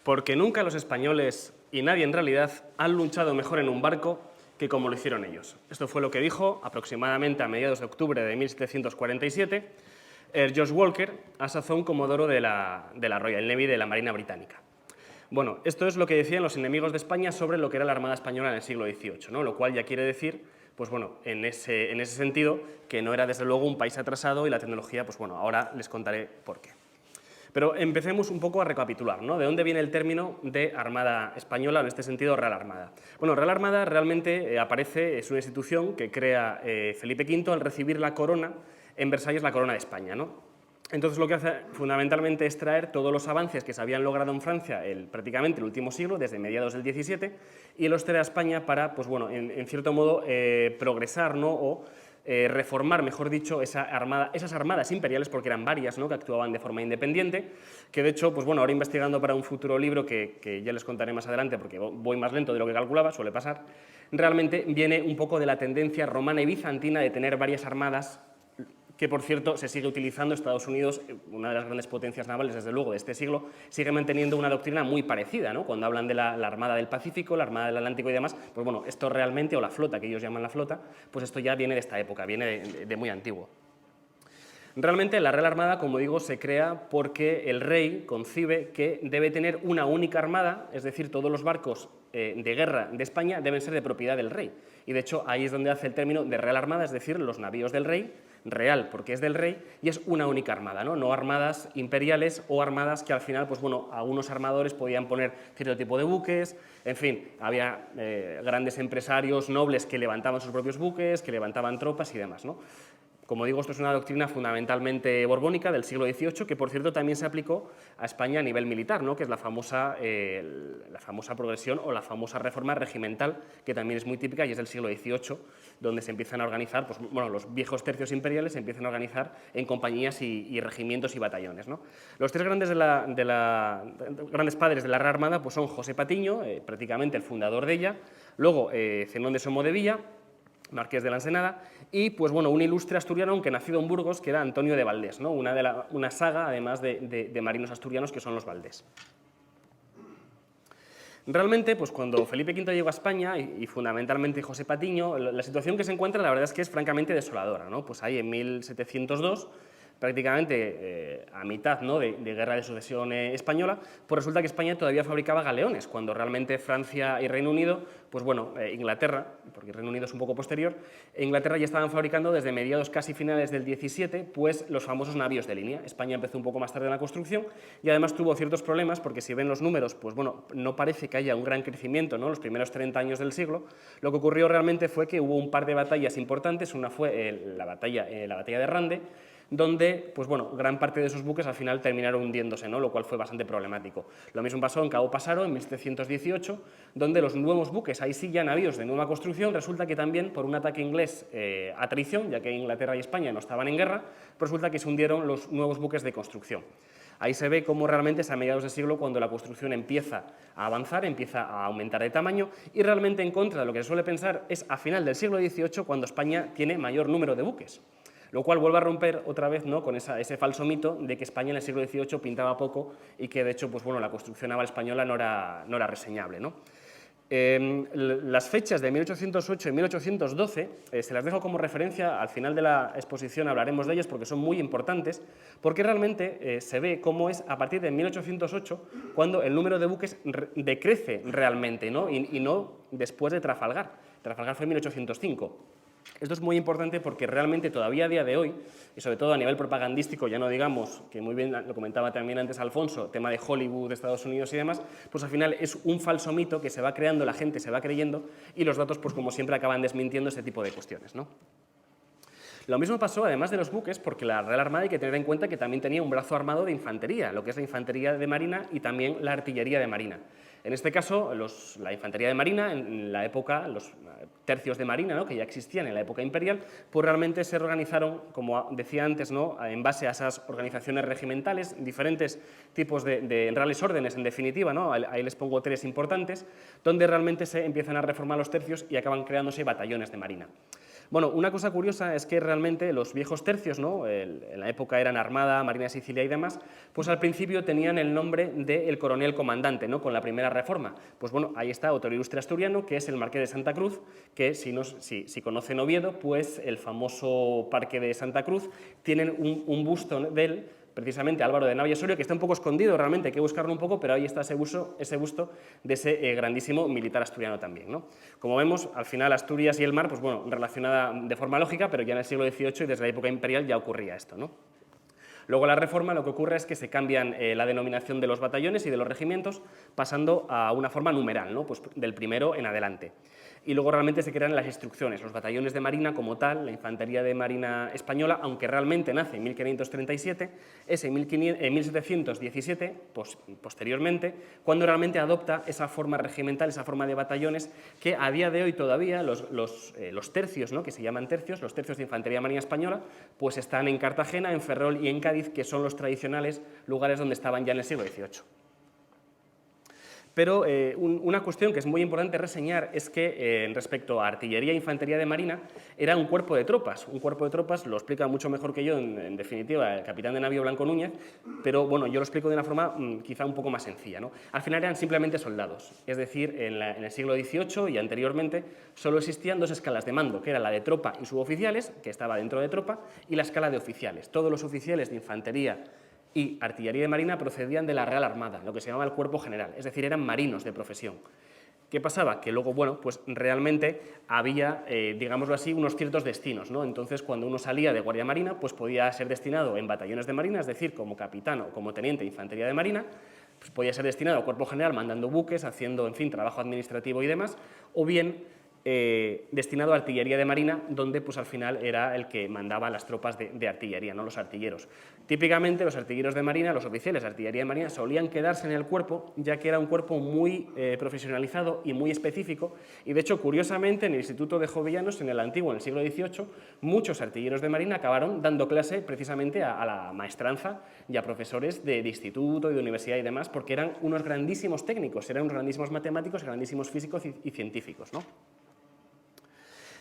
Porque nunca los españoles, y nadie en realidad, han luchado mejor en un barco que como lo hicieron ellos. Esto fue lo que dijo aproximadamente a mediados de octubre de 1747 George Walker, a sazón comodoro de la Royal Navy de la Marina Británica. Bueno, esto es lo que decían los enemigos de España sobre lo que era la Armada Española en el siglo XVIII, ¿no? Lo cual ya quiere decir, pues bueno, en ese sentido, que no era desde luego un país atrasado y la tecnología, pues bueno, ahora les contaré por qué. Pero empecemos un poco a recapitular, ¿no? ¿De dónde viene el término de Armada Española, en este sentido Real Armada? Bueno, Real Armada realmente aparece, es una institución que crea Felipe V al recibir la corona en Versalles, la corona de España, ¿no? Entonces lo que hace fundamentalmente es traer todos los avances que se habían logrado en Francia prácticamente el último siglo, desde mediados del XVII, y los trae a España para, pues bueno, en cierto modo, progresar, ¿no? O reformar, mejor dicho, esas armadas imperiales, porque eran varias, ¿no? Que actuaban de forma independiente, que de hecho, pues bueno, ahora investigando para un futuro libro que ya les contaré más adelante, porque voy más lento de lo que calculaba, suele pasar, realmente viene un poco de la tendencia romana y bizantina de tener varias armadas, que por cierto se sigue utilizando. Estados Unidos, una de las grandes potencias navales desde luego de este siglo, sigue manteniendo una doctrina muy parecida, ¿no? Cuando hablan de la Armada del Pacífico, la Armada del Atlántico y demás, pues bueno, esto realmente, o la flota, que ellos llaman la flota, pues esto ya viene de esta época, viene de muy antiguo. Realmente la Real Armada, como digo, se crea porque el rey concibe que debe tener una única armada, es decir, todos los barcos de guerra de España deben ser de propiedad del rey. Y de hecho ahí es donde hace el término de Real Armada, es decir, los navíos del rey, real porque es del rey, y es una única armada, ¿no? No armadas imperiales o armadas que al final, pues bueno, algunos armadores podían poner cierto tipo de buques, en fin, había grandes empresarios nobles que levantaban sus propios buques, que levantaban tropas y demás, ¿no? Como digo, esto es una doctrina fundamentalmente borbónica del siglo XVIII, que por cierto también se aplicó a España a nivel militar, ¿no? Que es la famosa progresión o la famosa reforma regimental, que también es muy típica y es del siglo XVIII, donde se empiezan a organizar, pues, bueno, los viejos tercios imperiales se empiezan a organizar en compañías y regimientos y batallones, ¿no? Los tres grandes grandes padres de la Real Armada pues son José Patiño, prácticamente el fundador de ella, luego Zenón de Somodevilla, marqués de la Ensenada, y pues bueno, un ilustre asturiano, aunque nacido en Burgos, que era Antonio de Valdés, ¿no? Una saga, además, de marinos asturianos, que son los Valdés. Realmente, pues cuando Felipe V llegó a España, y fundamentalmente José Patiño, la situación que se encuentra, la verdad es que es francamente desoladora, ¿no? Pues ahí en 1702, prácticamente a mitad, ¿no? de guerra de sucesión española, pues resulta que España todavía fabricaba galeones, cuando realmente Francia y Reino Unido, pues bueno, Inglaterra, porque Reino Unido es un poco posterior, Inglaterra ya estaban fabricando desde mediados casi finales del 17, pues los famosos navíos de línea. España empezó un poco más tarde en la construcción y además tuvo ciertos problemas, porque si ven los números, pues bueno, no parece que haya un gran crecimiento, ¿no? Los primeros 30 años del siglo. Lo que ocurrió realmente fue que hubo un par de batallas importantes. Una fue la batalla de Rande, donde pues bueno, gran parte de esos buques al final terminaron hundiéndose, ¿no? Lo cual fue bastante problemático. Lo mismo pasó en Cabo Passaro en 1718, donde los nuevos buques, ahí sí ya navíos de nueva construcción, resulta que también por un ataque inglés a traición, ya que Inglaterra y España no estaban en guerra, pues resulta que se hundieron los nuevos buques de construcción. Ahí se ve cómo realmente es a mediados de siglo cuando la construcción empieza a avanzar, empieza a aumentar de tamaño y realmente en contra de lo que se suele pensar es a final del siglo XVIII cuando España tiene mayor número de buques, lo cual vuelve a romper otra vez, ¿no?, con ese falso mito de que España en el siglo XVIII pintaba poco y que de hecho pues, bueno, la construcción naval española no era reseñable, ¿no? Las fechas de 1808 y 1812 se las dejo como referencia, al final de la exposición hablaremos de ellas porque son muy importantes, porque realmente se ve cómo es a partir de 1808 cuando el número de buques decrece realmente, ¿no? Y no después de Trafalgar. Trafalgar fue en 1805. Esto es muy importante porque realmente todavía a día de hoy, y sobre todo a nivel propagandístico, ya no digamos, que muy bien lo comentaba también antes Alfonso, tema de Hollywood, de Estados Unidos y demás, pues al final es un falso mito que se va creando, la gente se va creyendo y los datos, pues como siempre, acaban desmintiendo este tipo de cuestiones, ¿no? Lo mismo pasó, además de los buques, porque la Real Armada hay que tener en cuenta que también tenía un brazo armado de infantería, lo que es la infantería de marina y también la artillería de marina. En este caso, la infantería de marina, en la época, los tercios de marina, ¿no?, que ya existían en la época imperial, pues realmente se organizaron, como decía antes, ¿no?, en base a esas organizaciones regimentales, diferentes tipos de reales órdenes, en definitiva, ¿no? Ahí les pongo tres importantes, donde realmente se empiezan a reformar los tercios y acaban creándose batallones de marina. Bueno, una cosa curiosa es que realmente los viejos tercios, ¿no?, en la época eran Armada, Marina de Sicilia y demás, pues al principio tenían el nombre del coronel comandante, ¿no?, con la primera reforma. Pues bueno, ahí está otro ilustre asturiano, que es el Marqués de Santa Cruz, que si conocen Oviedo, pues el famoso Parque de Santa Cruz, tienen un busto de él, precisamente Álvaro de Navia Osorio, que está un poco escondido realmente, hay que buscarlo un poco, pero ahí está ese busto de ese grandísimo militar asturiano también, ¿no? Como vemos, al final Asturias y el mar, pues bueno, relacionada de forma lógica, pero ya en el siglo XVIII y desde la época imperial ya ocurría esto, ¿no? Luego la reforma lo que ocurre es que se cambian la denominación de los batallones y de los regimientos, pasando a una forma numeral, ¿no?, pues del primero en adelante. Y luego realmente se crean las instrucciones, los batallones de marina como tal, la infantería de marina española, aunque realmente nace en 1537, es en 1717, posteriormente, cuando realmente adopta esa forma regimental, esa forma de batallones, que a día de hoy todavía los tercios, ¿no?, que se llaman tercios, los tercios de infantería marina española, pues están en Cartagena, en Ferrol y en Cádiz, que son los tradicionales lugares donde estaban ya en el siglo XVIII. Pero una cuestión que es muy importante reseñar es que respecto a artillería e infantería de marina era un cuerpo de tropas. Un cuerpo de tropas lo explica mucho mejor que yo, en definitiva, el capitán de navío Blanco Núñez, pero bueno, yo lo explico de una forma quizá un poco más sencilla, ¿no? Al final eran simplemente soldados, es decir, en el siglo XVIII y anteriormente solo existían dos escalas de mando, que era la de tropa y suboficiales, que estaba dentro de tropa, y la escala de oficiales. Todos los oficiales de infantería y artillería de marina procedían de la Real Armada, lo que se llamaba el cuerpo general, es decir, eran marinos de profesión. ¿Qué pasaba? Que luego, bueno, pues realmente había, digámoslo así, unos ciertos destinos, ¿no? Entonces, cuando uno salía de guardia marina, pues podía ser destinado en batallones de marina, es decir, como capitán o como teniente de infantería de marina, pues podía ser destinado a cuerpo general mandando buques, haciendo, en fin, trabajo administrativo y demás, o bien destinado a artillería de marina, donde pues al final era el que mandaba las tropas de artillería, no los artilleros. Típicamente los artilleros de marina, los oficiales de artillería de marina, solían quedarse en el cuerpo, ya que era un cuerpo muy profesionalizado y muy específico, y de hecho, curiosamente, en el Instituto de Jovellanos, en el antiguo, en el siglo XVIII, muchos artilleros de marina acabaron dando clase precisamente a la maestranza y a profesores de instituto y de universidad y demás, porque eran unos grandísimos técnicos, eran unos grandísimos matemáticos, grandísimos físicos y científicos, ¿no?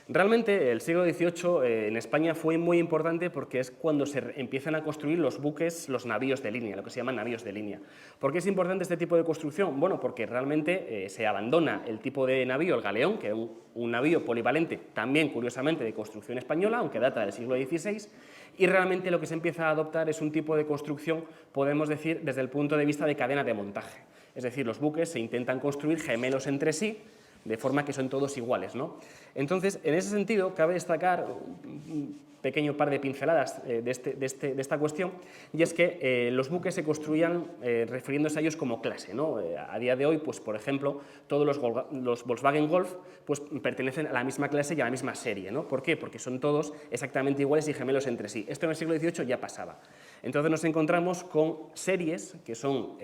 Realmente el siglo XVIII en España fue muy importante porque es cuando se empiezan a construir los buques, los navíos de línea, lo que se llaman navíos de línea. ¿Por qué es importante este tipo de construcción? Bueno, porque realmente se abandona el tipo de navío, el galeón, que es un navío polivalente, también curiosamente de construcción española, aunque data del siglo XVI, y realmente lo que se empieza a adoptar es un tipo de construcción, podemos decir, desde el punto de vista de cadena de montaje. Es decir, los buques se intentan construir gemelos entre sí, de forma que son todos iguales, ¿no? Entonces, en ese sentido, cabe destacar un pequeño par de pinceladas de esta cuestión, y es que los buques se construían refiriéndose a ellos como clase, ¿no? A día de hoy, pues, por ejemplo, todos los Volkswagen Golf pues, pertenecen a la misma clase y a la misma serie, ¿no? ¿Por qué? Porque son todos exactamente iguales y gemelos entre sí. Esto en el siglo XVIII ya pasaba. Entonces nos encontramos con series que son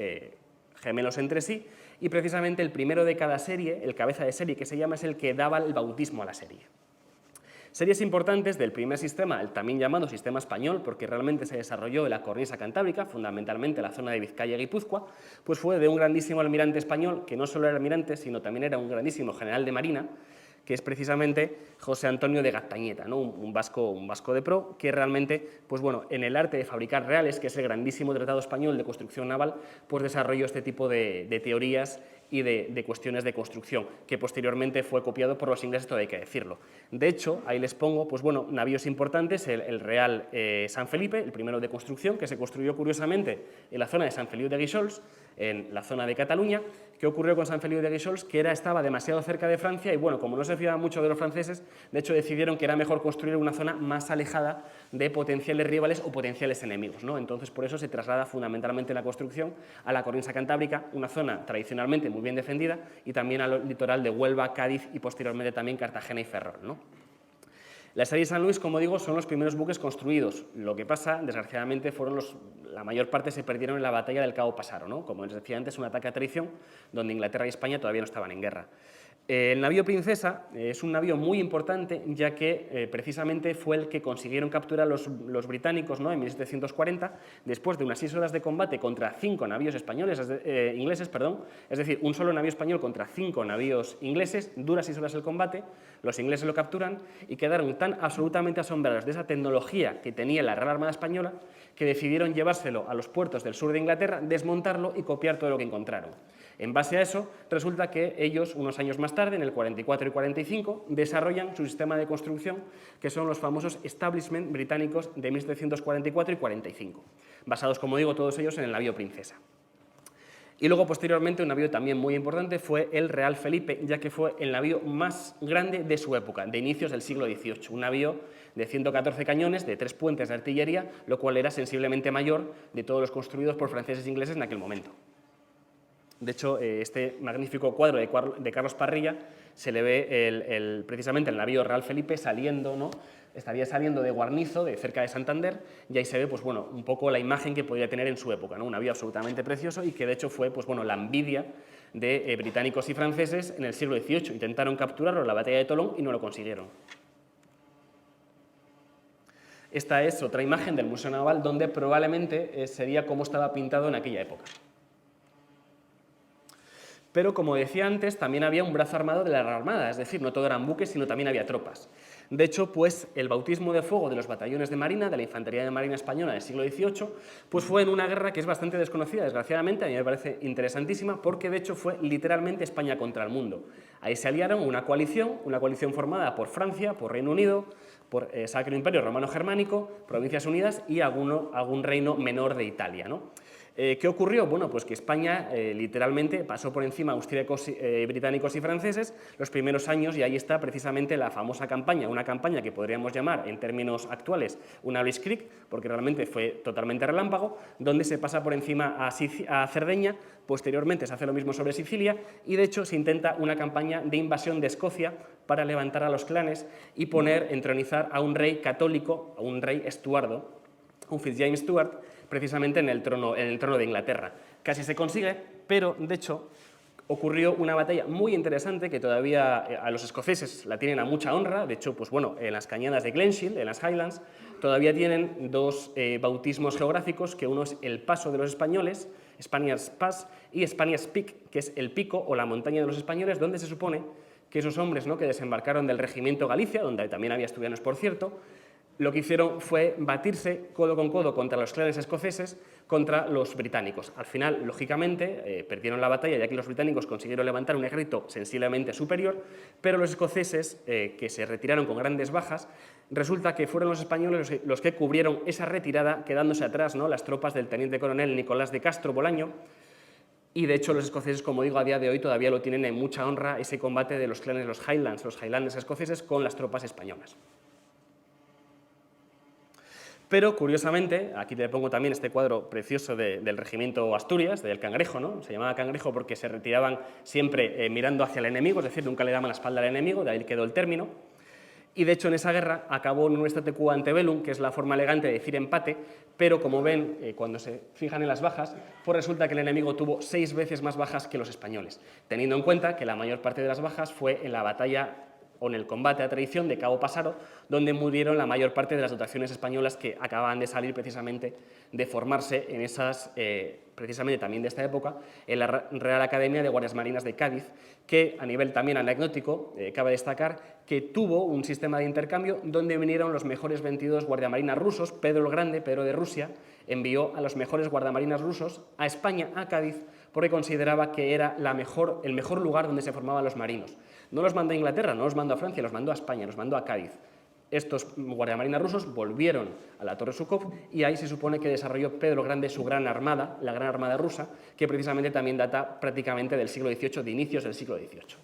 gemelos entre sí, y precisamente el primero de cada serie, el cabeza de serie que se llama, es el que daba el bautismo a la serie. Series importantes del primer sistema, el también llamado sistema español, porque realmente se desarrolló en la cornisa cantábrica, fundamentalmente en la zona de Vizcaya y Guipúzcoa, pues fue de un grandísimo almirante español, que no solo era almirante, sino también era un grandísimo general de marina, que es precisamente José Antonio de Gaztañeta, ¿no? un vasco de pro, que realmente, pues bueno, en el arte de fabricar reales, que es el grandísimo tratado español de construcción naval, pues desarrolló este tipo de teorías y de cuestiones de construcción, que posteriormente fue copiado por los ingleses, todo hay que decirlo. De hecho, ahí les pongo, pues bueno, navíos importantes, el Real San Felipe, el primero de construcción, que se construyó curiosamente en la zona de San Feliu de Guíxols, en la zona de Cataluña. ¿Qué ocurrió con San Feliu de Guíxols? Que estaba demasiado cerca de Francia y, bueno, como no se fiaban mucho de los franceses, de hecho decidieron que era mejor construir una zona más alejada de potenciales rivales o potenciales enemigos, ¿no? Entonces, por eso se traslada fundamentalmente la construcción a la cornisa cantábrica, una zona tradicionalmente muy bien defendida, y también al litoral de Huelva, Cádiz y posteriormente también Cartagena y Ferrol, ¿no? La serie San Luis, como digo, son los primeros buques construidos. Lo que pasa, desgraciadamente, la mayor parte se perdieron en la batalla del Cabo Pasaro, ¿no? Como les decía antes, un ataque a traición donde Inglaterra y España todavía no estaban en guerra. El navío Princesa es un navío muy importante, ya que precisamente fue el que consiguieron capturar los británicos, ¿no? En 1740, después de unas 6 horas de combate contra 5 navíos ingleses, es decir, un solo navío español contra 5 navíos ingleses, dura 6 horas el combate, los ingleses lo capturan y quedaron tan absolutamente asombrados de esa tecnología que tenía la Real Armada Española que decidieron llevárselo a los puertos del sur de Inglaterra, desmontarlo y copiar todo lo que encontraron. En base a eso, resulta que ellos, unos años más tarde, en el 44 y 45, desarrollan su sistema de construcción, que son los famosos establishment británicos de 1744 y 45, basados, como digo, todos ellos en el navío Princesa. Y luego, posteriormente, un navío también muy importante fue el Real Felipe, ya que fue el navío más grande de su época, de inicios del siglo XVIII. Un navío de 114 cañones, de 3 puentes de artillería, lo cual era sensiblemente mayor de todos los construidos por franceses e ingleses en aquel momento. De hecho, este magnífico cuadro de Carlos Parrilla se le ve precisamente el navío Real Felipe saliendo, ¿no? Estaría saliendo de Guarnizo, de cerca de Santander, y ahí se ve, pues bueno, un poco la imagen que podía tener en su época, ¿no? Un navío absolutamente precioso y que de hecho fue, pues bueno, la envidia de británicos y franceses en el siglo XVIII. Intentaron capturarlo en la batalla de Tolón y no lo consiguieron. Esta es otra imagen del Museo Naval donde probablemente sería cómo estaba pintado en aquella época. Pero, como decía antes, también había un brazo armado de la Real Armada, es decir, no todo eran buques, sino también había tropas. De hecho, pues, el bautismo de fuego de los batallones de Marina, de la Infantería de Marina Española del siglo XVIII, pues fue en una guerra que es bastante desconocida, desgraciadamente, a mí me parece interesantísima, porque de hecho fue literalmente España contra el mundo. Ahí se aliaron una coalición formada por Francia, por Reino Unido, por Sacro Imperio Romano Germánico, Provincias Unidas y algún reino menor de Italia, ¿no? ¿Qué ocurrió? Bueno, pues que España literalmente pasó por encima austríacos, británicos y franceses los primeros años, y ahí está precisamente la famosa campaña, una campaña que podríamos llamar en términos actuales una Blitzkrieg, porque realmente fue totalmente relámpago, donde se pasa por encima a Cerdeña, posteriormente se hace lo mismo sobre Sicilia y de hecho se intenta una campaña de invasión de Escocia para levantar a los clanes y entronizar a un rey católico, a un rey Estuardo, un Fitzjames Stuart, precisamente en el trono de Inglaterra. Casi se consigue, pero de hecho ocurrió una batalla muy interesante que todavía a los escoceses la tienen a mucha honra. De hecho, pues bueno, en las cañadas de Glenshield, en las Highlands, todavía tienen dos bautismos geográficos, que uno es el paso de los españoles, Spaniards Pass, y Spaniards Peak, que es el pico o la montaña de los españoles, donde se supone que esos hombres, ¿no?, que desembarcaron del regimiento Galicia, donde también había asturianos, por cierto, lo que hicieron fue batirse codo con codo contra los clanes escoceses, contra los británicos. Al final, lógicamente, perdieron la batalla, ya que los británicos consiguieron levantar un ejército sensiblemente superior, pero los escoceses, que se retiraron con grandes bajas, resulta que fueron los españoles los que cubrieron esa retirada, quedándose atrás, ¿no?, las tropas del teniente coronel Nicolás de Castro Bolaño, y de hecho los escoceses, como digo, a día de hoy todavía lo tienen en mucha honra ese combate de los clanes de los Highlanders escoceses con las tropas españolas. Pero, curiosamente, aquí te pongo también este cuadro precioso del regimiento Asturias, del Cangrejo, ¿no? Se llamaba Cangrejo porque se retiraban siempre mirando hacia el enemigo, es decir, nunca le daban la espalda al enemigo, de ahí quedó el término. Y, de hecho, en esa guerra acabó en un state quo ante bellum, que es la forma elegante de decir empate, pero, como ven, cuando se fijan en las bajas, pues resulta que el enemigo tuvo 6 veces más bajas que los españoles, teniendo en cuenta que la mayor parte de las bajas fue en la batalla o en el combate a traición de Cabo Pasaro, donde murieron la mayor parte de las dotaciones españolas que acababan de salir precisamente de formarse en esas, precisamente también de esta época, en la Real Academia de Guardias Marinas de Cádiz, que a nivel también anecdótico, cabe destacar que tuvo un sistema de intercambio donde vinieron los mejores 22 guardiamarinas rusos. Pedro el Grande, Pedro de Rusia, envió a los mejores guardamarinas rusos a España, a Cádiz, porque consideraba que era el mejor lugar donde se formaban los marinos. No los mandó a Inglaterra, no los mandó a Francia, los mandó a España, los mandó a Cádiz. Estos guardiamarinas rusos volvieron a la Torre Sukov y ahí se supone que desarrolló Pedro el Grande su gran armada, la Gran Armada Rusa, que precisamente también data prácticamente del siglo XVIII, de inicios del siglo XVIII.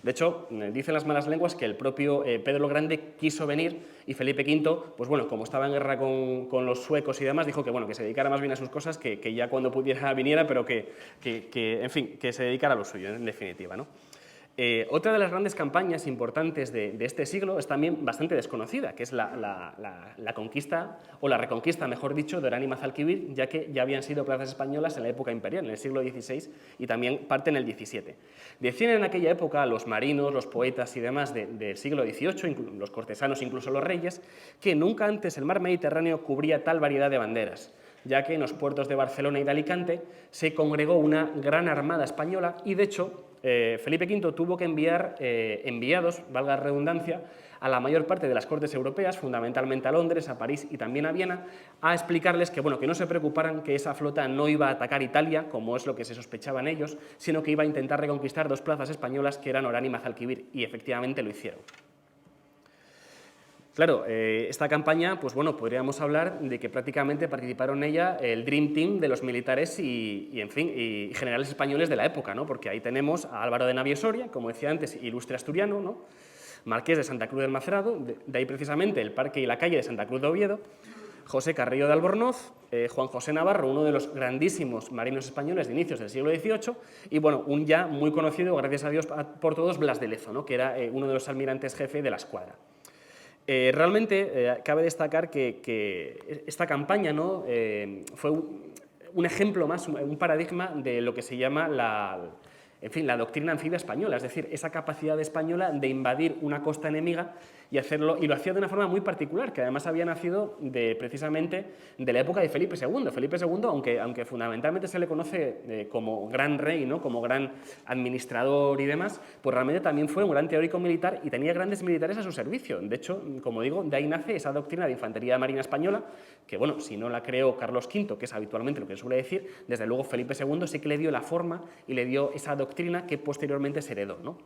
De hecho, dicen las malas lenguas que el propio Pedro el Grande quiso venir y Felipe V, pues bueno, como estaba en guerra con los suecos y demás, dijo que, bueno, que se dedicara más bien a sus cosas, que ya cuando pudiera viniera, pero en fin, que se dedicara a lo suyo, en definitiva, ¿no? Otra de las grandes campañas importantes de este siglo es también bastante desconocida, que es la conquista, o la reconquista, mejor dicho, de Orán y Mazalquivir, ya que ya habían sido plazas españolas en la época imperial, en el siglo XVI y también parte en el XVII. Decían en aquella época los marinos, los poetas y demás del siglo XVIII, los cortesanos, incluso los reyes, que nunca antes el mar Mediterráneo cubría tal variedad de banderas, ya que en los puertos de Barcelona y de Alicante se congregó una gran armada española y, de hecho, Felipe V tuvo que enviar enviados, valga la redundancia, a la mayor parte de las cortes europeas, fundamentalmente a Londres, a París y también a Viena, a explicarles que, bueno, que no se preocuparan, que esa flota no iba a atacar Italia, como es lo que se sospechaban ellos, sino que iba a intentar reconquistar 2 plazas españolas que eran Orán y Mazalquivir, y efectivamente lo hicieron. Claro, esta campaña, pues bueno, podríamos hablar de que prácticamente participaron en ella el Dream Team de los militares en fin, y generales españoles de la época, ¿no? Porque ahí tenemos a Álvaro de Navia Soria, como decía antes, ilustre asturiano, ¿no? Marqués de Santa Cruz del Macerado, de ahí precisamente el parque y la calle de Santa Cruz de Oviedo, José Carrillo de Albornoz, Juan José Navarro, uno de los grandísimos marinos españoles de inicios del siglo XVIII, y bueno, un ya muy conocido, gracias a Dios por todos, Blas de Lezo, ¿no? Que era uno de los almirantes jefe de la escuadra. Realmente cabe destacar que esta campaña, ¿no? Fue un ejemplo más, un paradigma de lo que se llama la doctrina anfibia española, es decir, esa capacidad española de invadir una costa enemiga y lo hacía de una forma muy particular, que además había nacido precisamente de la época de Felipe II. Felipe II, aunque fundamentalmente se le conoce como gran rey, ¿no? Como gran administrador y demás, pues realmente también fue un gran teórico militar y tenía grandes militares a su servicio. De hecho, como digo, de ahí nace esa doctrina de infantería marina española, que bueno, si no la creó Carlos V, que es habitualmente lo que suele decir, desde luego Felipe II sí que le dio la forma y le dio esa doctrina que posteriormente se heredó, ¿no?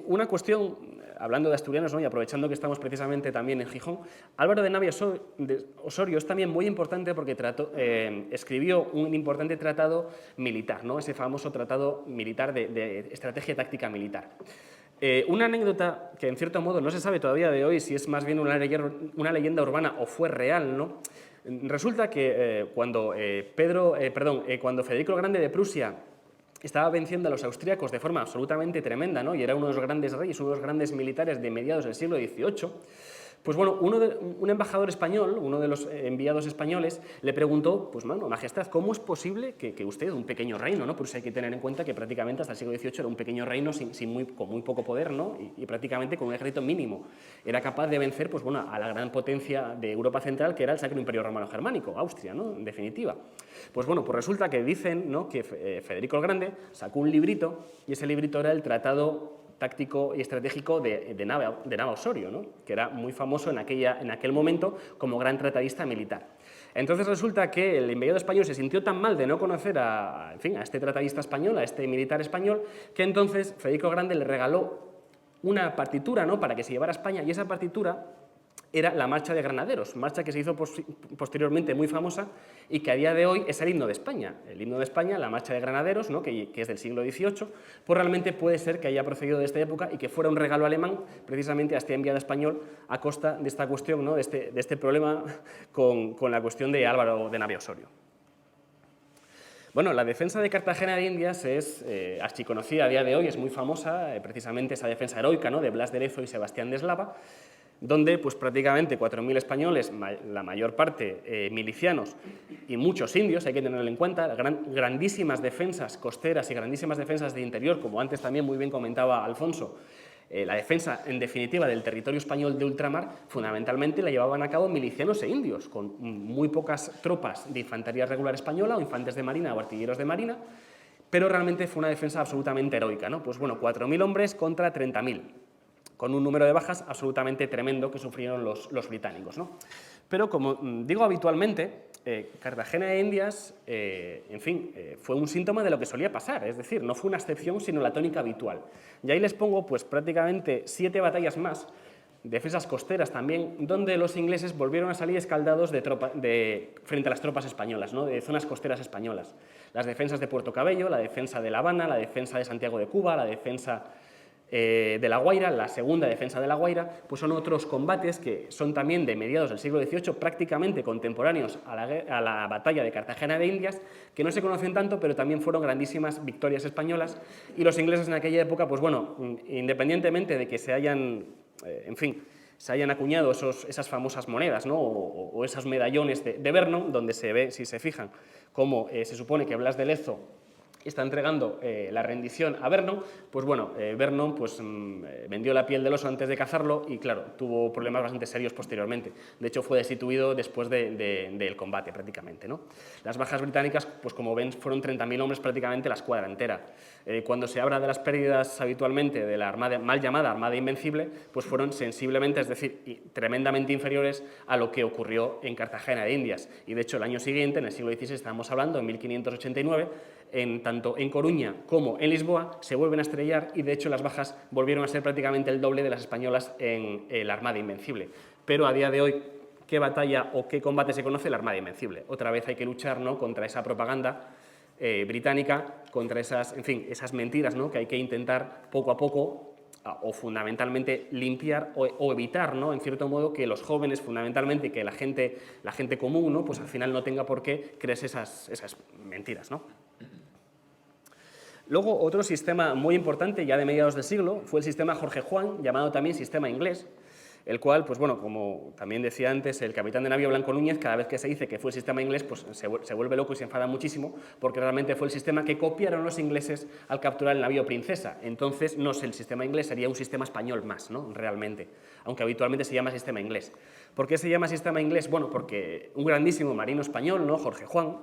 Una cuestión, hablando de asturianos, ¿no? Y aprovechando que estamos precisamente también en Gijón, Álvaro de Navia Osorio es también muy importante porque escribió un importante tratado militar, ¿no? Ese famoso tratado militar de estrategia táctica militar. Una anécdota que en cierto modo no se sabe todavía de hoy si es más bien una leyenda urbana o fue real, ¿no? Resulta que cuando Federico el Grande de Prusia estaba venciendo a los austríacos de forma absolutamente tremenda, ¿no? Y era uno de los grandes reyes, uno de los grandes militares de mediados del siglo XVIII, pues bueno, un embajador español, uno de los enviados españoles, le preguntó, pues bueno, Majestad, ¿cómo es posible que usted, un pequeño reino, ¿no? Pues hay que tener en cuenta que prácticamente hasta el siglo XVIII era un pequeño reino con muy poco poder, ¿no? Y prácticamente con un ejército mínimo. Era capaz de vencer, pues bueno, a la gran potencia de Europa Central, que era el Sacro Imperio Romano Germánico, Austria, ¿no? En definitiva. Pues bueno, pues resulta que dicen, ¿no? Que Federico el Grande sacó un librito, y ese librito era el Tratado táctico y estratégico de Nava Osorio, ¿no? Que era muy famoso en aquel momento como gran tratadista militar. Entonces resulta que el enviado español se sintió tan mal de no conocer a este tratadista español, a este militar español, que entonces Federico Grande le regaló una partitura, ¿no? Para que se llevara a España, y esa partitura era la Marcha de Granaderos, marcha que se hizo posteriormente muy famosa y que a día de hoy es el himno de España. El himno de España, la Marcha de Granaderos, ¿no? que es del siglo XVIII, pues realmente puede ser que haya procedido de esta época y que fuera un regalo alemán precisamente a este enviado español a costa de esta cuestión, ¿no? de este problema con la cuestión de Álvaro de Navia Osorio. Bueno, la defensa de Cartagena de Indias es archiconocida a día de hoy, es muy famosa, precisamente esa defensa heroica, ¿no? de Blas de Lezo y Sebastián de Eslava, donde pues, prácticamente 4.000 españoles, la mayor parte milicianos y muchos indios, hay que tenerlo en cuenta, grandísimas defensas costeras y grandísimas defensas de interior, como antes también muy bien comentaba Alfonso, la defensa, en definitiva, del territorio español de ultramar, fundamentalmente la llevaban a cabo milicianos e indios, con muy pocas tropas de infantería regular española o infantes de marina o artilleros de marina, pero realmente fue una defensa absolutamente heroica, ¿no? Pues bueno, 4.000 hombres contra 30.000, con un número de bajas absolutamente tremendo que sufrieron los británicos, ¿no? Pero, como digo habitualmente, Cartagena de Indias, en fin, fue un síntoma de lo que solía pasar, es decir, no fue una excepción, sino la tónica habitual. Y ahí les pongo pues, prácticamente 7 batallas más, defensas costeras también, donde los ingleses volvieron a salir escaldados frente a las tropas españolas, ¿no? de zonas costeras españolas. Las defensas de Puerto Cabello, la defensa de La Habana, la defensa de Santiago de Cuba, la defensa de La Guaira, la segunda defensa de La Guaira, pues son otros combates que son también de mediados del siglo XVIII, prácticamente contemporáneos a la batalla de Cartagena de Indias, que no se conocen tanto, pero también fueron grandísimas victorias españolas, y los ingleses en aquella época, pues bueno, independientemente de que se hayan, en fin, se hayan acuñado esas famosas monedas, ¿no? o esos medallones de Vernon, donde se ve, si se fijan, cómo se supone que Blas de Lezo está entregando la rendición a Vernon, pues bueno, Vernon pues, vendió la piel del oso antes de cazarlo y, claro, tuvo problemas bastante serios posteriormente. De hecho, fue destituido después del combate, prácticamente, ¿no? Las bajas británicas, pues como ven, fueron 30.000 hombres prácticamente la escuadra entera. Cuando se habla de las pérdidas habitualmente de la armada, mal llamada Armada Invencible, pues fueron sensiblemente, es decir, tremendamente inferiores a lo que ocurrió en Cartagena de Indias. Y, de hecho, el año siguiente, en el siglo XVI, estamos hablando, en 1589, tanto en Coruña como en Lisboa, se vuelven a estrellar y, de hecho, las bajas volvieron a ser prácticamente el doble de las españolas en la Armada Invencible. Pero a día de hoy, ¿qué batalla o qué combate se conoce? La Armada Invencible. Otra vez hay que luchar, ¿no?, contra esa propaganda británica, contra esas, en fin, esas mentiras, ¿no?, que hay que intentar poco a poco o fundamentalmente limpiar o evitar, ¿no?, en cierto modo, que los jóvenes, fundamentalmente, que la gente común, ¿no?, pues al final no tenga por qué creerse esas mentiras, ¿no? Luego, otro sistema muy importante, ya de mediados del siglo, fue el sistema Jorge Juan, llamado también sistema inglés, el cual, pues bueno, como también decía antes el capitán de navío Blanco Núñez, cada vez que se dice que fue el sistema inglés, pues se vuelve loco y se enfada muchísimo, porque realmente fue el sistema que copiaron los ingleses al capturar el navío Princesa. Entonces, no es el sistema inglés, sería un sistema español más, ¿no?, realmente, aunque habitualmente se llama sistema inglés. ¿Por qué se llama sistema inglés? Bueno, porque un grandísimo marino español, ¿no?, Jorge Juan,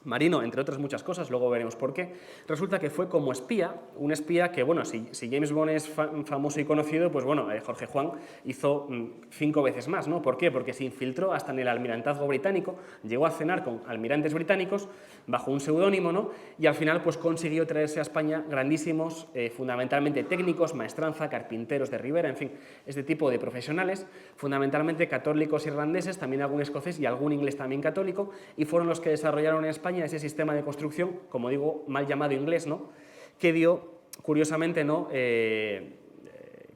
marino, entre otras muchas cosas, luego veremos por qué, resulta que fue como espía, un espía que, bueno, si James Bond es famoso y conocido, pues bueno, Jorge Juan hizo 5 veces más, ¿no? ¿Por qué? Porque se infiltró hasta en el almirantazgo británico, llegó a cenar con almirantes británicos bajo un seudónimo, ¿no? Y al final pues consiguió traerse a España grandísimos, fundamentalmente técnicos, maestranza, carpinteros de Ribera, en fin, este tipo de profesionales, fundamentalmente católicos irlandeses, también algún escocés y algún inglés también católico, y fueron los que desarrollaron en España ese sistema de construcción, como digo, mal llamado inglés, ¿no?, que dio, curiosamente, ¿no?,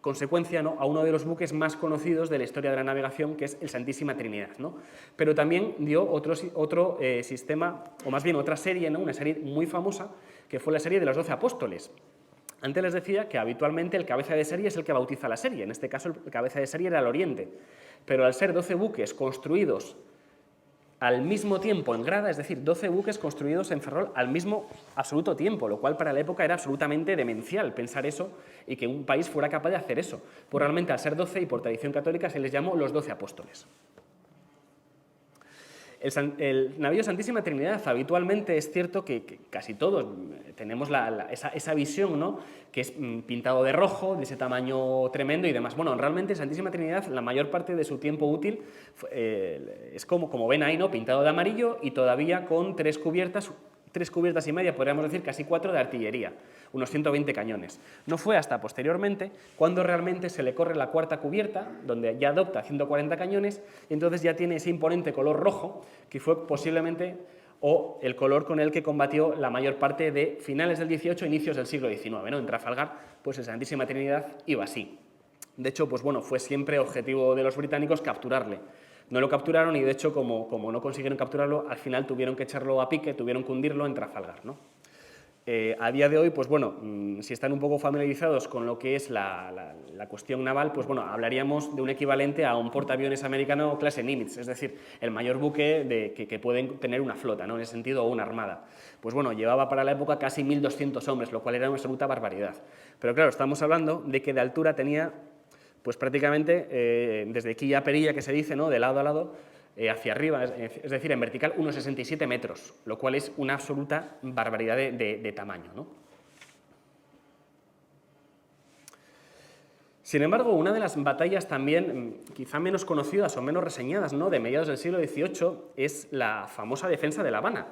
consecuencia, ¿no?, a uno de los buques más conocidos de la historia de la navegación, que es el Santísima Trinidad, ¿no? Pero también dio otro sistema, o más bien otra serie, ¿no?, una serie muy famosa, que fue la serie de los 12 apóstoles. Antes les decía que habitualmente el cabeza de serie es el que bautiza la serie, en este caso el cabeza de serie era el Oriente, pero al ser 12 buques construidos al mismo tiempo en grada, es decir, 12 buques construidos en Ferrol al mismo absoluto tiempo, lo cual para la época era absolutamente demencial pensar eso y que un país fuera capaz de hacer eso. Pues realmente al ser 12 y por tradición católica se les llamó los 12 apóstoles. El navío Santísima Trinidad, habitualmente es cierto que casi todos tenemos esa visión, ¿no?, que es pintado de rojo, de ese tamaño tremendo y demás. Bueno, realmente Santísima Trinidad, la mayor parte de su tiempo útil es como ven ahí, ¿no?, pintado de amarillo y todavía con 3 cubiertas 3 cubiertas y media, podríamos decir casi 4 de artillería, unos 120 cañones. No fue hasta posteriormente cuando realmente se le corre la 4ª cubierta, donde ya adopta 140 cañones, y entonces ya tiene ese imponente color rojo, que fue posiblemente o el color con el que combatió la mayor parte de finales del XVIII e inicios del siglo XIX, ¿no? En Trafalgar, pues el Santísima Trinidad iba así. De hecho, pues bueno, fue siempre objetivo de los británicos capturarle. No lo capturaron y, de hecho, como no consiguieron capturarlo, al final tuvieron que echarlo a pique, tuvieron que hundirlo en Trafalgar, ¿no? A día de hoy, pues bueno, si están un poco familiarizados con lo que es la cuestión naval, pues bueno, hablaríamos de un equivalente a un portaaviones americano clase Nimitz, es decir, el mayor buque que pueden tener una flota, ¿no? En ese sentido, o una armada. Pues bueno, llevaba para la época casi 1.200 hombres, lo cual era una absoluta barbaridad. Pero claro, estamos hablando de que de altura tenía, pues prácticamente, desde quilla a perilla, que se dice, ¿no? De lado a lado, hacia arriba, es decir, en vertical, unos 67 metros, lo cual es una absoluta barbaridad de tamaño, ¿no? Sin embargo, una de las batallas también quizá menos conocidas o menos reseñadas, ¿no?, de mediados del siglo XVIII es la famosa defensa de La Habana.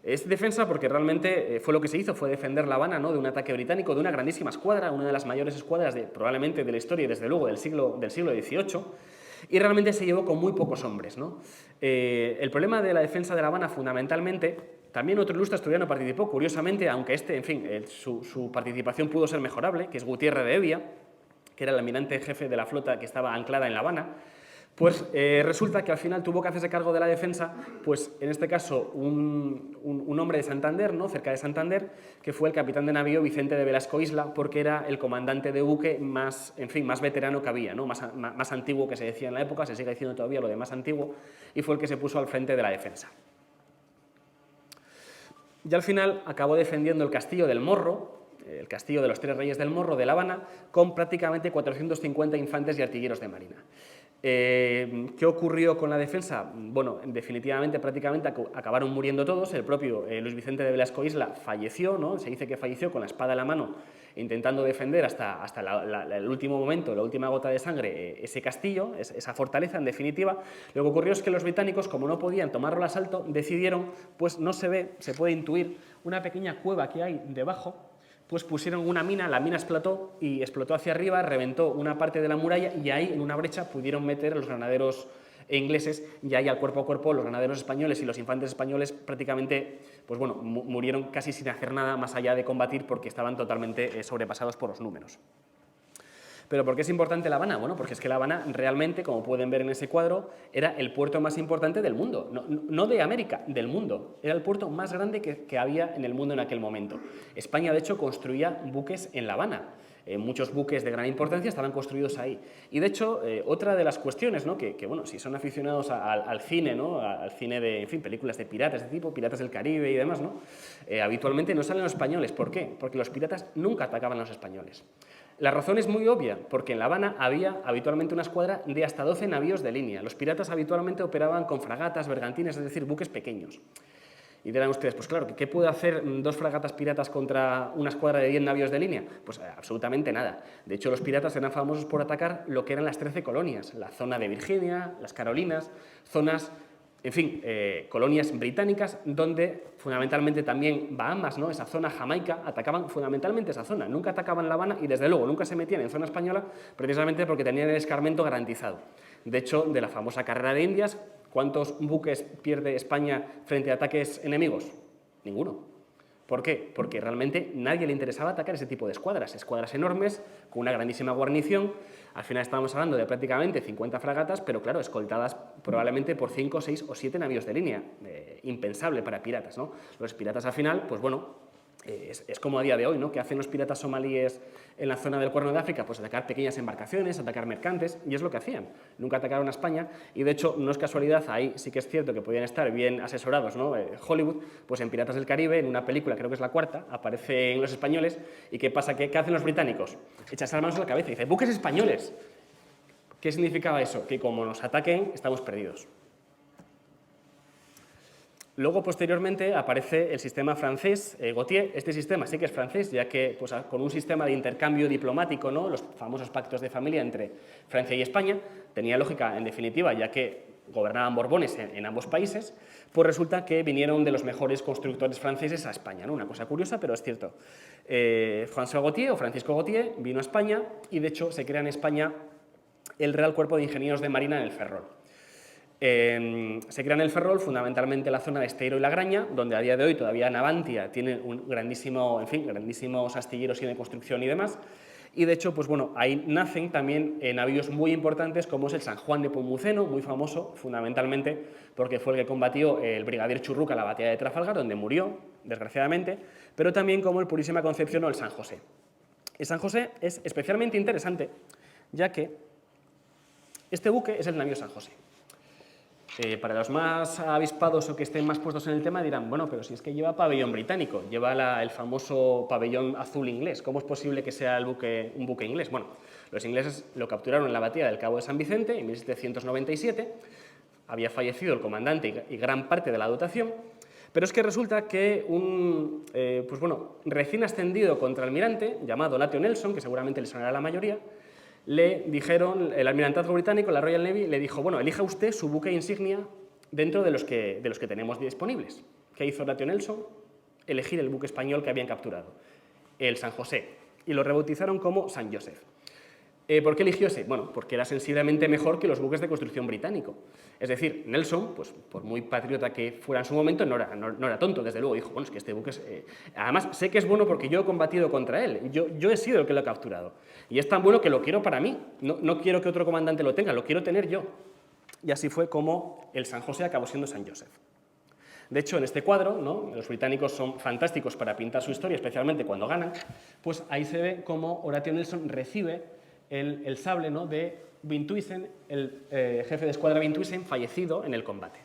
Es defensa porque realmente fue lo que se hizo, fue defender La Habana, ¿no?, de un ataque británico, de una grandísima escuadra, una de las mayores escuadras probablemente de la historia y desde luego del siglo XVIII, y realmente se llevó con muy pocos hombres, ¿no? El problema de la defensa de La Habana, fundamentalmente, también otro ilustre asturiano participó, curiosamente, aunque en fin, su participación pudo ser mejorable, que es Gutiérrez de Hevia, que era el almirante jefe de la flota que estaba anclada en La Habana. Pues resulta que al final tuvo que hacerse cargo de la defensa, pues en este caso un hombre de Santander, ¿no?, cerca de Santander, que fue el capitán de navío Vicente de Velasco Isla, porque era el comandante de buque más, en fin, más veterano que había, ¿no?, más antiguo que se decía en la época, se sigue diciendo todavía lo de más antiguo, y fue el que se puso al frente de la defensa. Y al final acabó defendiendo el castillo del Morro, el castillo de los Tres Reyes del Morro de La Habana, con prácticamente 450 infantes y artilleros de marina. ¿Qué ocurrió con la defensa? Bueno, definitivamente, prácticamente acabaron muriendo todos. El propio Luis Vicente de Velasco Isla falleció, ¿no? Se dice que falleció con la espada en la mano, intentando defender hasta el último momento, la última gota de sangre, ese castillo, esa fortaleza, en definitiva. Lo que ocurrió es que los británicos, como no podían tomarlo al asalto, decidieron, pues no se ve, se puede intuir, una pequeña cueva que hay debajo, pues pusieron una mina, la mina explotó y explotó hacia arriba, reventó una parte de la muralla y ahí, en una brecha, pudieron meter a los granaderos ingleses y ahí, al cuerpo a cuerpo, los granaderos españoles y los infantes españoles prácticamente, pues bueno, murieron casi sin hacer nada más allá de combatir porque estaban totalmente sobrepasados por los números. ¿Pero por qué es importante La Habana? Bueno, porque es que La Habana realmente, como pueden ver en ese cuadro, era el puerto más importante del mundo, no de América, del mundo. Era el puerto más grande que había en el mundo en aquel momento. España, de hecho, construía buques en La Habana. Muchos buques de gran importancia estaban construidos ahí. Y, de hecho, otra de las cuestiones, ¿no?, que bueno, si son aficionados al cine, ¿no?, al cine de, en fin, películas de piratas de tipo, Piratas del Caribe y demás, ¿no?, habitualmente no salen los españoles. ¿Por qué? Porque los piratas nunca atacaban a los españoles. La razón es muy obvia, porque en La Habana había habitualmente una escuadra de hasta 12 navíos de línea. Los piratas habitualmente operaban con fragatas, bergantines, es decir, buques pequeños. Y dirán ustedes, pues claro, ¿qué puede hacer 2 fragatas piratas contra una escuadra de 10 navíos de línea? Pues absolutamente nada. De hecho, los piratas eran famosos por atacar lo que eran las 13 colonias, la zona de Virginia, las Carolinas, zonas, en fin, colonias británicas, donde fundamentalmente también Bahamas, ¿no?, esa zona, Jamaica, atacaban fundamentalmente esa zona. Nunca atacaban La Habana y, desde luego, nunca se metían en zona española, precisamente porque tenían el escarmiento garantizado. De hecho, de la famosa carrera de Indias, ¿cuántos buques pierde España frente a ataques enemigos? Ninguno. ¿Por qué? Porque realmente nadie le interesaba atacar ese tipo de escuadras enormes, con una grandísima guarnición. Al final estábamos hablando de prácticamente 50 fragatas, pero claro, escoltadas probablemente por 5, 6 o 7 navíos de línea. Impensable para piratas, ¿no? Los piratas al final, pues bueno, es como a día de hoy, ¿no?, que hacen los piratas somalíes en la zona del Cuerno de África, pues atacar pequeñas embarcaciones, atacar mercantes, y es lo que hacían. Nunca atacaron a España, y de hecho no es casualidad, ahí sí que es cierto que podían estar bien asesorados, ¿no? Hollywood, pues en Piratas del Caribe, en una película, creo que es la 4ª, aparecen los españoles, y ¿qué pasa? ¿Qué hacen los británicos? Echarse las manos a la cabeza y dicen, ¡buques españoles! ¿Qué significaba eso? Que como nos ataquen, estamos perdidos. Luego, posteriormente, aparece el sistema francés, Gautier. Este sistema sí que es francés, ya que pues, con un sistema de intercambio diplomático, ¿no?, los famosos pactos de familia entre Francia y España, tenía lógica, en definitiva, ya que gobernaban Borbones en ambos países, pues resulta que vinieron de los mejores constructores franceses a España, ¿no? Una cosa curiosa, pero es cierto. François Gautier, o Francisco Gautier, vino a España y, de hecho, se crea en España el Real Cuerpo de Ingenieros de Marina en el Ferrol. Se crea en el Ferrol fundamentalmente la zona de Esteiro y La Graña, donde a día de hoy todavía Navantia tiene un grandísimos astilleros y de construcción y demás. Y de hecho, pues bueno, ahí nacen también navíos muy importantes como es el San Juan de Nepomuceno, muy famoso fundamentalmente porque fue el que combatió el brigadier Churruca en la batalla de Trafalgar, donde murió, desgraciadamente, pero también como el Purísima Concepción o el San José. El San José es especialmente interesante, ya que este buque es el navío San José. Para los más avispados o que estén más puestos en el tema dirán, bueno, pero si es que lleva pabellón británico, lleva el famoso pabellón azul inglés, ¿cómo es posible que sea un buque inglés? Bueno, los ingleses lo capturaron en la batalla del Cabo de San Vicente en 1797, había fallecido el comandante y gran parte de la dotación, pero es que resulta que un recién ascendido contraalmirante llamado Lation Nelson, que seguramente le sonará a la mayoría, le dijeron, el almirantazgo británico, la Royal Navy, le dijo, bueno, elija usted su buque insignia dentro de los que tenemos disponibles. ¿Qué hizo Lation Nelson? Elegir el buque español que habían capturado, el San José, y lo rebautizaron como San Joseph. ¿Por qué eligió ese? Bueno, porque era sensiblemente mejor que los buques de construcción británico. Es decir, Nelson, pues por muy patriota que fuera en su momento, no era tonto, desde luego. Dijo, bueno, es que este buque es... Además, sé que es bueno porque yo he combatido contra él. Yo he sido el que lo ha capturado. Y es tan bueno que lo quiero para mí. No quiero que otro comandante lo tenga, lo quiero tener yo. Y así fue como el San José acabó siendo San Joseph. De hecho, en este cuadro, ¿no? Los británicos son fantásticos para pintar su historia, especialmente cuando ganan, pues ahí se ve cómo Horatio Nelson recibe el sable, ¿no?, de Binthuisen, el jefe de escuadra Binthuisen, fallecido en el combate.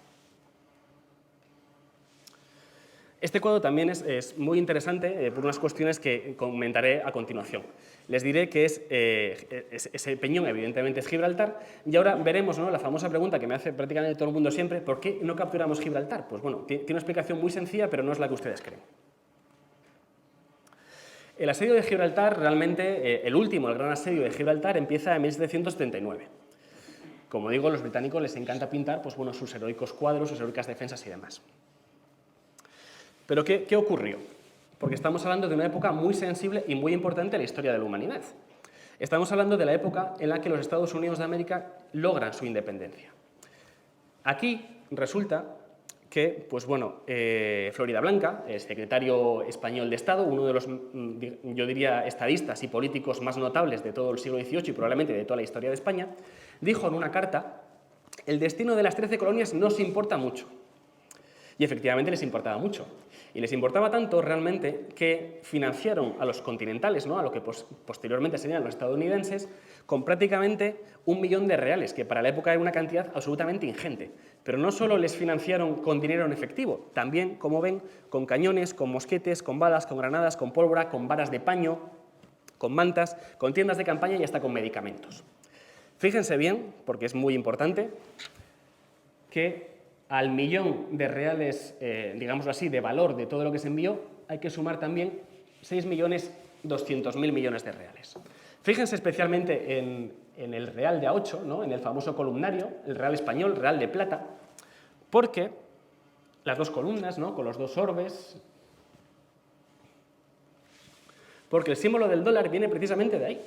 Este cuadro también es muy interesante por unas cuestiones que comentaré a continuación. Les diré que ese peñón, evidentemente, es Gibraltar, y ahora veremos, ¿no?, la famosa pregunta que me hace prácticamente todo el mundo siempre, ¿por qué no capturamos Gibraltar? Pues bueno, tiene una explicación muy sencilla, pero no es la que ustedes creen. El asedio de Gibraltar, realmente, el gran asedio de Gibraltar, empieza en 1779. Como digo, a los británicos les encanta pintar pues, bueno, sus heroicos cuadros, sus heroicas defensas y demás. Pero, ¿qué ocurrió? Porque estamos hablando de una época muy sensible y muy importante en la historia de la humanidad. Estamos hablando de la época en la que los Estados Unidos de América logran su independencia. Aquí resulta que, pues bueno, Floridablanca, el secretario español de Estado, uno de los, yo diría, estadistas y políticos más notables de todo el siglo XVIII y probablemente de toda la historia de España, dijo en una carta, el destino de las 13 colonias nos importa mucho. Y efectivamente les importaba mucho. Y les importaba tanto realmente que financiaron a los continentales, ¿no?, a lo que posteriormente serían los estadounidenses, con prácticamente 1 millón de reales, que para la época era una cantidad absolutamente ingente. Pero no solo les financiaron con dinero en efectivo, también, como ven, con cañones, con mosquetes, con balas, con granadas, con pólvora, con varas de paño, con mantas, con tiendas de campaña y hasta con medicamentos. Fíjense bien, porque es muy importante, que al 1 millón de reales, digámoslo así, de valor de todo lo que se envió, hay que sumar también 6.200.000 millones de reales. Fíjense especialmente en el real de A8, ¿no?, en el famoso columnario, el real español, real de plata, porque las dos columnas, ¿no?, con los dos orbes, porque el símbolo del dólar viene precisamente de ahí.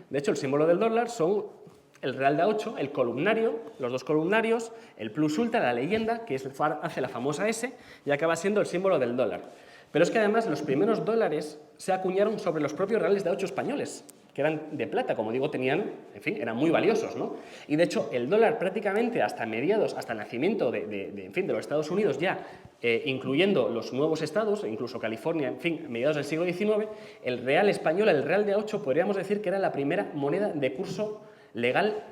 De hecho, el símbolo del dólar son el real de A8, el columnario, los dos columnarios, el plus ultra, la leyenda, que hace la famosa S y acaba siendo el símbolo del dólar. Pero es que además los primeros dólares se acuñaron sobre los propios reales de A8 españoles, que eran de plata, como digo, eran muy valiosos, ¿no? Y de hecho, el dólar prácticamente hasta mediados, hasta el nacimiento de los Estados Unidos ya, incluyendo los nuevos estados, incluso California, mediados del siglo XIX, el real español, el real de A8, podríamos decir que era la primera moneda de curso legal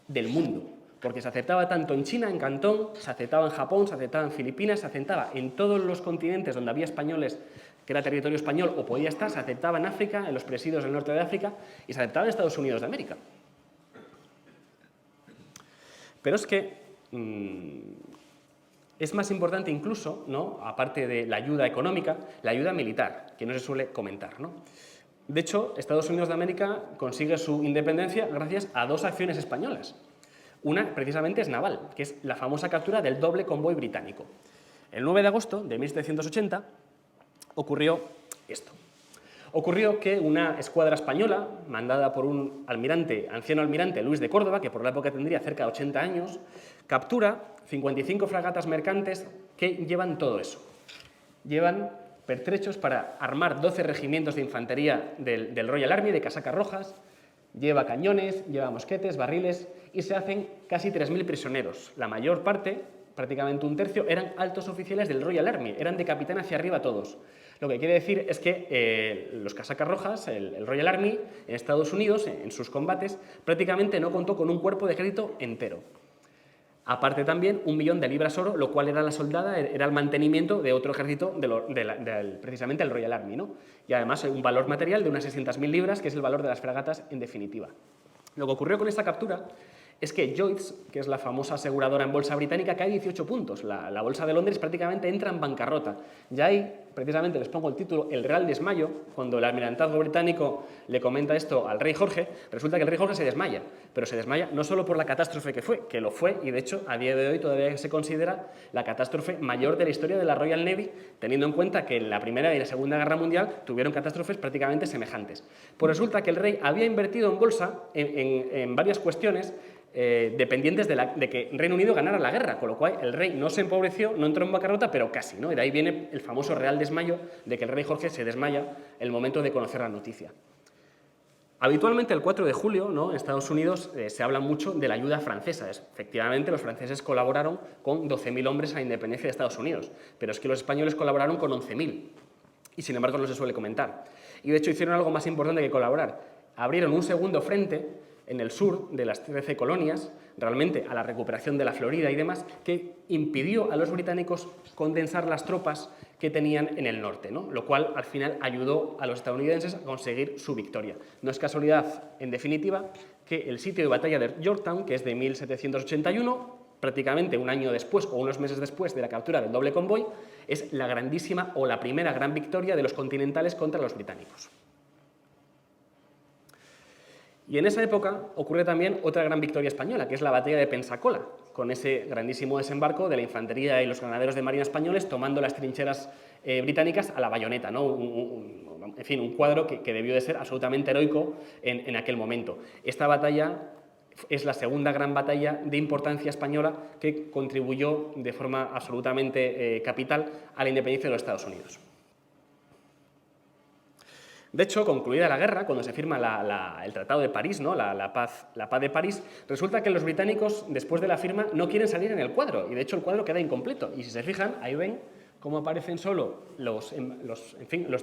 del mundo, porque se aceptaba tanto en China, en Cantón, se aceptaba en Japón, se aceptaba en Filipinas, se aceptaba en todos los continentes donde había españoles, que era territorio español o podía estar, se aceptaba en África, en los presidios del norte de África, y se aceptaba en Estados Unidos de América. Pero es que es más importante incluso, ¿no?, aparte de la ayuda económica, la ayuda militar, que no se suele comentar, ¿no? De hecho, Estados Unidos de América consigue su independencia gracias a dos acciones españolas. Una, precisamente, es naval, que es la famosa captura del doble convoy británico. El 9 de agosto de 1780 ocurrió esto. Ocurrió que una escuadra española, mandada por un anciano almirante, Luis de Córdoba, que por la época tendría cerca de 80 años, captura 55 fragatas mercantes que llevan todo eso. Llevan pertrechos para armar 12 regimientos de infantería del Royal Army, de casacas rojas, lleva cañones, lleva mosquetes, barriles, y se hacen casi 3.000 prisioneros. La mayor parte, prácticamente un tercio, eran altos oficiales del Royal Army, eran de capitán hacia arriba todos. Lo que quiere decir es que los casacas rojas, el Royal Army, en Estados Unidos, en sus combates, prácticamente no contó con un cuerpo de ejército entero. Aparte también 1 millón de libras oro, lo cual era la soldada, era el mantenimiento de otro ejército, precisamente el Royal Army, ¿no? Y además un valor material de unas 600.000 libras, que es el valor de las fragatas en definitiva. Lo que ocurrió con esta captura es que Lloyds, que es la famosa aseguradora en bolsa británica, cae 18 puntos. La bolsa de Londres prácticamente entra en bancarrota. Ya ahí, precisamente, les pongo el título, el Real Desmayo. Cuando el almirantazgo británico le comenta esto al rey Jorge, resulta que el rey Jorge se desmaya. Pero se desmaya no solo por la catástrofe que fue, que lo fue, y de hecho, a día de hoy todavía se considera la catástrofe mayor de la historia de la Royal Navy, teniendo en cuenta que en la Primera y la Segunda Guerra Mundial tuvieron catástrofes prácticamente semejantes. Pues resulta que el rey había invertido en bolsa en varias cuestiones dependientes de que Reino Unido ganara la guerra, con lo cual el rey no se empobreció, no entró en bancarrota, pero casi, ¿no? Y de ahí viene el famoso Real Desmayo, de que el rey Jorge se desmaya en el momento de conocer la noticia. Habitualmente el 4 de julio, ¿no?, en Estados Unidos se habla mucho de la ayuda francesa. Efectivamente, los franceses colaboraron con 12.000 hombres a la independencia de Estados Unidos, pero es que los españoles colaboraron con 11.000, y sin embargo no se suele comentar. Y de hecho hicieron algo más importante que colaborar. Abrieron un segundo frente en el sur de las 13 colonias, realmente a la recuperación de la Florida y demás, que impidió a los británicos condensar las tropas que tenían en el norte, ¿no? Lo cual al final ayudó a los estadounidenses a conseguir su victoria. No es casualidad, en definitiva, que el sitio de batalla de Yorktown, que es de 1781, prácticamente un año después o unos meses después de la captura del doble convoy, es la grandísima o la primera gran victoria de los continentales contra los británicos. Y en esa época ocurre también otra gran victoria española, que es la batalla de Pensacola, con ese grandísimo desembarco de la infantería y los granaderos de marina españoles tomando las trincheras británicas a la bayoneta, ¿no? En fin, un cuadro que debió de ser absolutamente heroico en aquel momento. Esta batalla es la segunda gran batalla de importancia española que contribuyó de forma absolutamente capital a la independencia de los Estados Unidos. De hecho, concluida la guerra, cuando se firma el Tratado de París, ¿no?, la paz de París, resulta que los británicos, después de la firma, no quieren salir en el cuadro, y de hecho el cuadro queda incompleto. Y si se fijan, ahí ven cómo aparecen solo los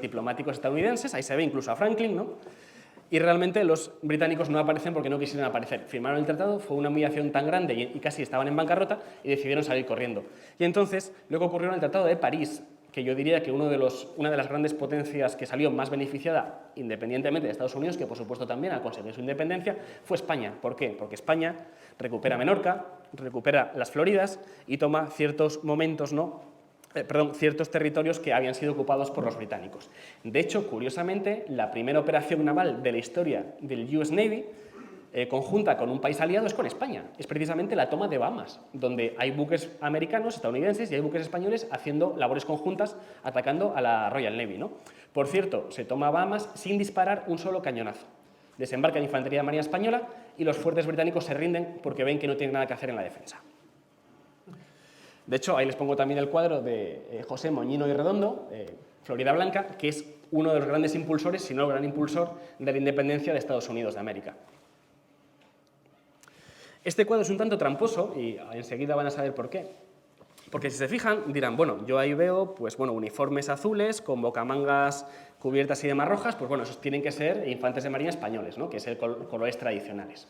diplomáticos estadounidenses, ahí se ve incluso a Franklin, ¿no? Y realmente los británicos no aparecen porque no quisieron aparecer. Firmaron el tratado, fue una humillación tan grande y casi estaban en bancarrota y decidieron salir corriendo. Y entonces, luego ocurrió en el Tratado de París, que yo diría que una de las grandes potencias que salió más beneficiada, independientemente de Estados Unidos, que por supuesto también al conseguir su independencia, fue España. ¿Por qué? Porque España recupera Menorca, recupera las Floridas y toma ciertos territorios que habían sido ocupados por los británicos. De hecho, curiosamente, la primera operación naval de la historia del US Navy, conjunta con un país aliado, es con España. Es precisamente la toma de Bahamas, donde hay buques americanos, estadounidenses, y hay buques españoles haciendo labores conjuntas, atacando a la Royal Navy, ¿no? Por cierto, se toma Bahamas sin disparar un solo cañonazo. Desembarca la infantería marina española y los fuertes británicos se rinden porque ven que no tienen nada que hacer en la defensa. De hecho, ahí les pongo también el cuadro de José Moñino y Redondo, Florida Blanca, que es uno de los grandes impulsores, si no el gran impulsor, de la independencia de Estados Unidos de América. Este cuadro es un tanto tramposo y enseguida van a saber por qué. Porque si se fijan, dirán, bueno, yo ahí veo uniformes azules con bocamangas cubiertas y demás rojas, pues bueno, esos tienen que ser infantes de marina españoles, ¿no?, que es el colores tradicionales.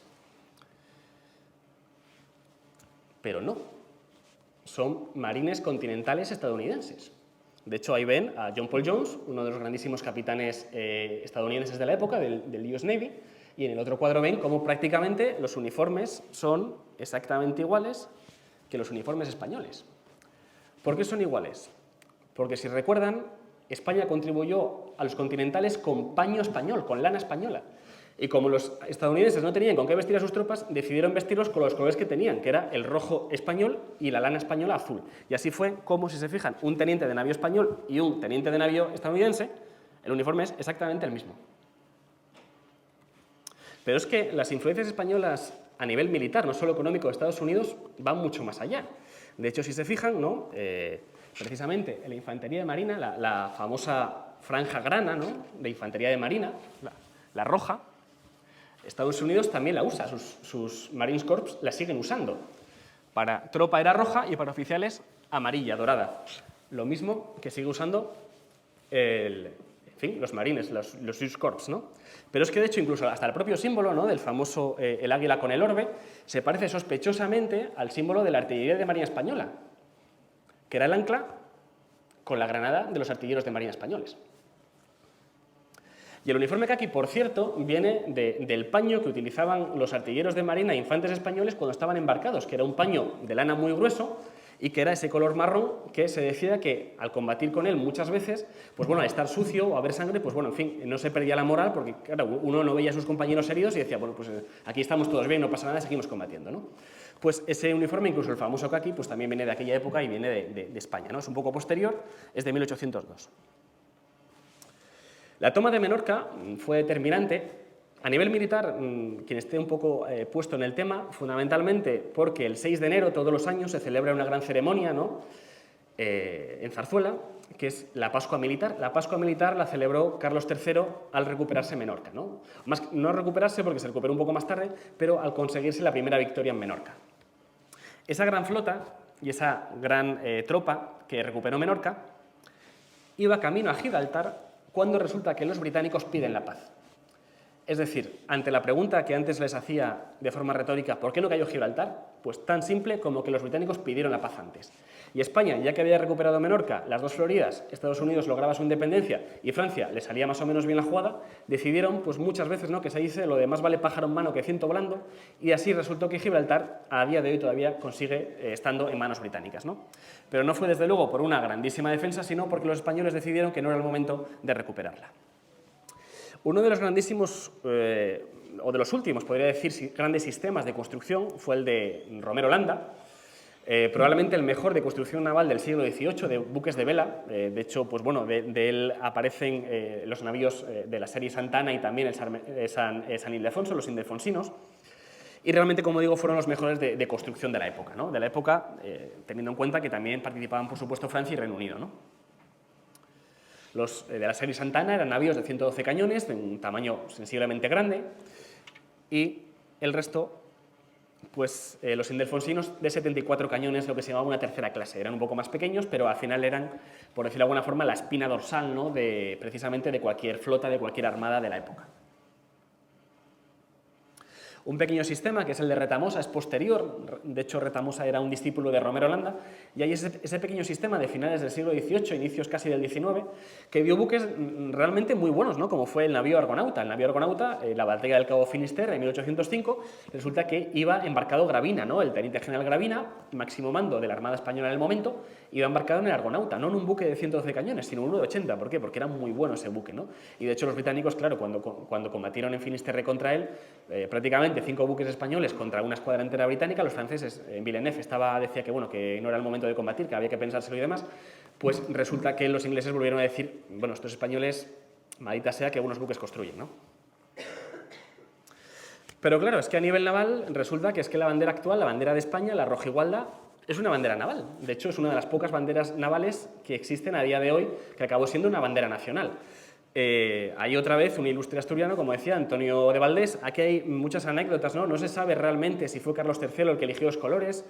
Pero no, son marines continentales estadounidenses. De hecho, ahí ven a John Paul Jones, uno de los grandísimos capitanes estadounidenses de la época, del US Navy, y en el otro cuadro ven cómo prácticamente los uniformes son exactamente iguales que los uniformes españoles. ¿Por qué son iguales? Porque, si recuerdan, España contribuyó a los continentales con paño español, con lana española. Y como los estadounidenses no tenían con qué vestir a sus tropas, decidieron vestirlos con los colores que tenían, que era el rojo español y la lana española azul. Y así fue como, si se fijan, un teniente de navío español y un teniente de navío estadounidense, el uniforme es exactamente el mismo. Pero es que las influencias españolas a nivel militar, no solo económico, de Estados Unidos, van mucho más allá. De hecho, si se fijan, ¿no? Precisamente en la infantería de marina, la famosa franja grana, ¿no? De infantería de marina, la roja, Estados Unidos también la usa, sus Marines Corps la siguen usando. Para tropa era roja y para oficiales amarilla, dorada. Lo mismo que sigue usando los marines, los US Corps, ¿no? Pero es que, de hecho, incluso hasta el propio símbolo, ¿no? Del famoso el águila con el orbe se parece sospechosamente al símbolo de la artillería de marina española, que era el ancla con la granada de los artilleros de marina españoles. Y el uniforme caqui, por cierto, viene del paño que utilizaban los artilleros de marina e infantes españoles cuando estaban embarcados, que era un paño de lana muy grueso y que era ese color marrón que se decía que al combatir con él muchas veces, pues bueno, al estar sucio o haber sangre, pues bueno, en fin, no se perdía la moral porque, claro, uno no veía a sus compañeros heridos y decía, bueno, pues aquí estamos todos bien, no pasa nada, seguimos combatiendo, ¿no? Pues ese uniforme, incluso el famoso caqui, pues también viene de aquella época y viene de España, ¿no? Es un poco posterior, es de 1802. La toma de Menorca fue determinante. A nivel militar, quien esté un poco puesto en el tema, fundamentalmente porque el 6 de enero todos los años se celebra una gran ceremonia, ¿no? En Zarzuela, que es la Pascua Militar. La Pascua Militar la celebró Carlos III al recuperarse Menorca, ¿no? No recuperarse porque se recuperó un poco más tarde, pero al conseguirse la primera victoria en Menorca. Esa gran flota y esa gran tropa que recuperó Menorca iba camino a Gibraltar cuando resulta que los británicos piden la paz. Es decir, ante la pregunta que antes les hacía de forma retórica, ¿por qué no cayó Gibraltar? Pues tan simple como que los británicos pidieron la paz antes. Y España, ya que había recuperado Menorca, las dos Floridas, Estados Unidos lograba su independencia y Francia le salía más o menos bien la jugada, decidieron, pues muchas veces, ¿no?, que se dice lo de más vale pájaro en mano que ciento volando, y así resultó que Gibraltar a día de hoy todavía consigue estando en manos británicas, ¿no? Pero no fue desde luego por una grandísima defensa, sino porque los españoles decidieron que no era el momento de recuperarla. Uno de los grandísimos, o de los últimos, podría decir, grandes sistemas de construcción fue el de Romero Landa, probablemente el mejor de construcción naval del siglo XVIII, de buques de vela. De hecho, pues bueno, de él aparecen los navíos de la serie Santana y también el San Ildefonso, los ildefonsinos. Y realmente, como digo, fueron los mejores de construcción de la época, ¿no? De la época, teniendo en cuenta que también participaban, por supuesto, Francia y Reino Unido, ¿no? Los de la serie Santana eran navíos de 112 cañones, de un tamaño sensiblemente grande, y el resto, pues los ildefonsinos de 74 cañones, lo que se llamaba una tercera clase. Eran un poco más pequeños, pero al final eran, por decirlo de alguna forma, la espina dorsal, ¿no?, precisamente de cualquier flota, de cualquier armada de la época. Un pequeño sistema, que es el de Retamosa, es posterior. De hecho, Retamosa era un discípulo de Romero Landa, y hay ese pequeño sistema de finales del siglo XVIII, inicios casi del XIX, que dio buques realmente muy buenos, ¿no?, como fue el navío Argonauta. El navío Argonauta, la batalla del Cabo Finisterre en 1805, resulta que iba embarcado Gravina, ¿no?, el teniente general Gravina, máximo mando de la Armada Española en el momento, iba embarcado en el Argonauta, no en un buque de 112 cañones, sino uno de 80. ¿Por qué? Porque era muy bueno ese buque, ¿no? Y de hecho los británicos, claro, cuando combatieron en Finisterre contra él, prácticamente 5 buques españoles contra una escuadra entera británica, los franceses, en Villeneuve decía que, bueno, que no era el momento de combatir, que había que pensárselo y demás, pues resulta que los ingleses volvieron a decir, bueno, estos españoles, maldita sea, que algunos buques construyen, ¿no? Pero claro, es que a nivel naval resulta que es que la bandera actual, la bandera de España, la rojigualda, es una bandera naval. De hecho, es una de las pocas banderas navales que existen a día de hoy, que acabó siendo una bandera nacional. Hay otra vez un ilustre asturiano, como decía, Antonio de Valdés. Aquí hay muchas anécdotas, ¿no? No se sabe realmente si fue Carlos III el que eligió los colores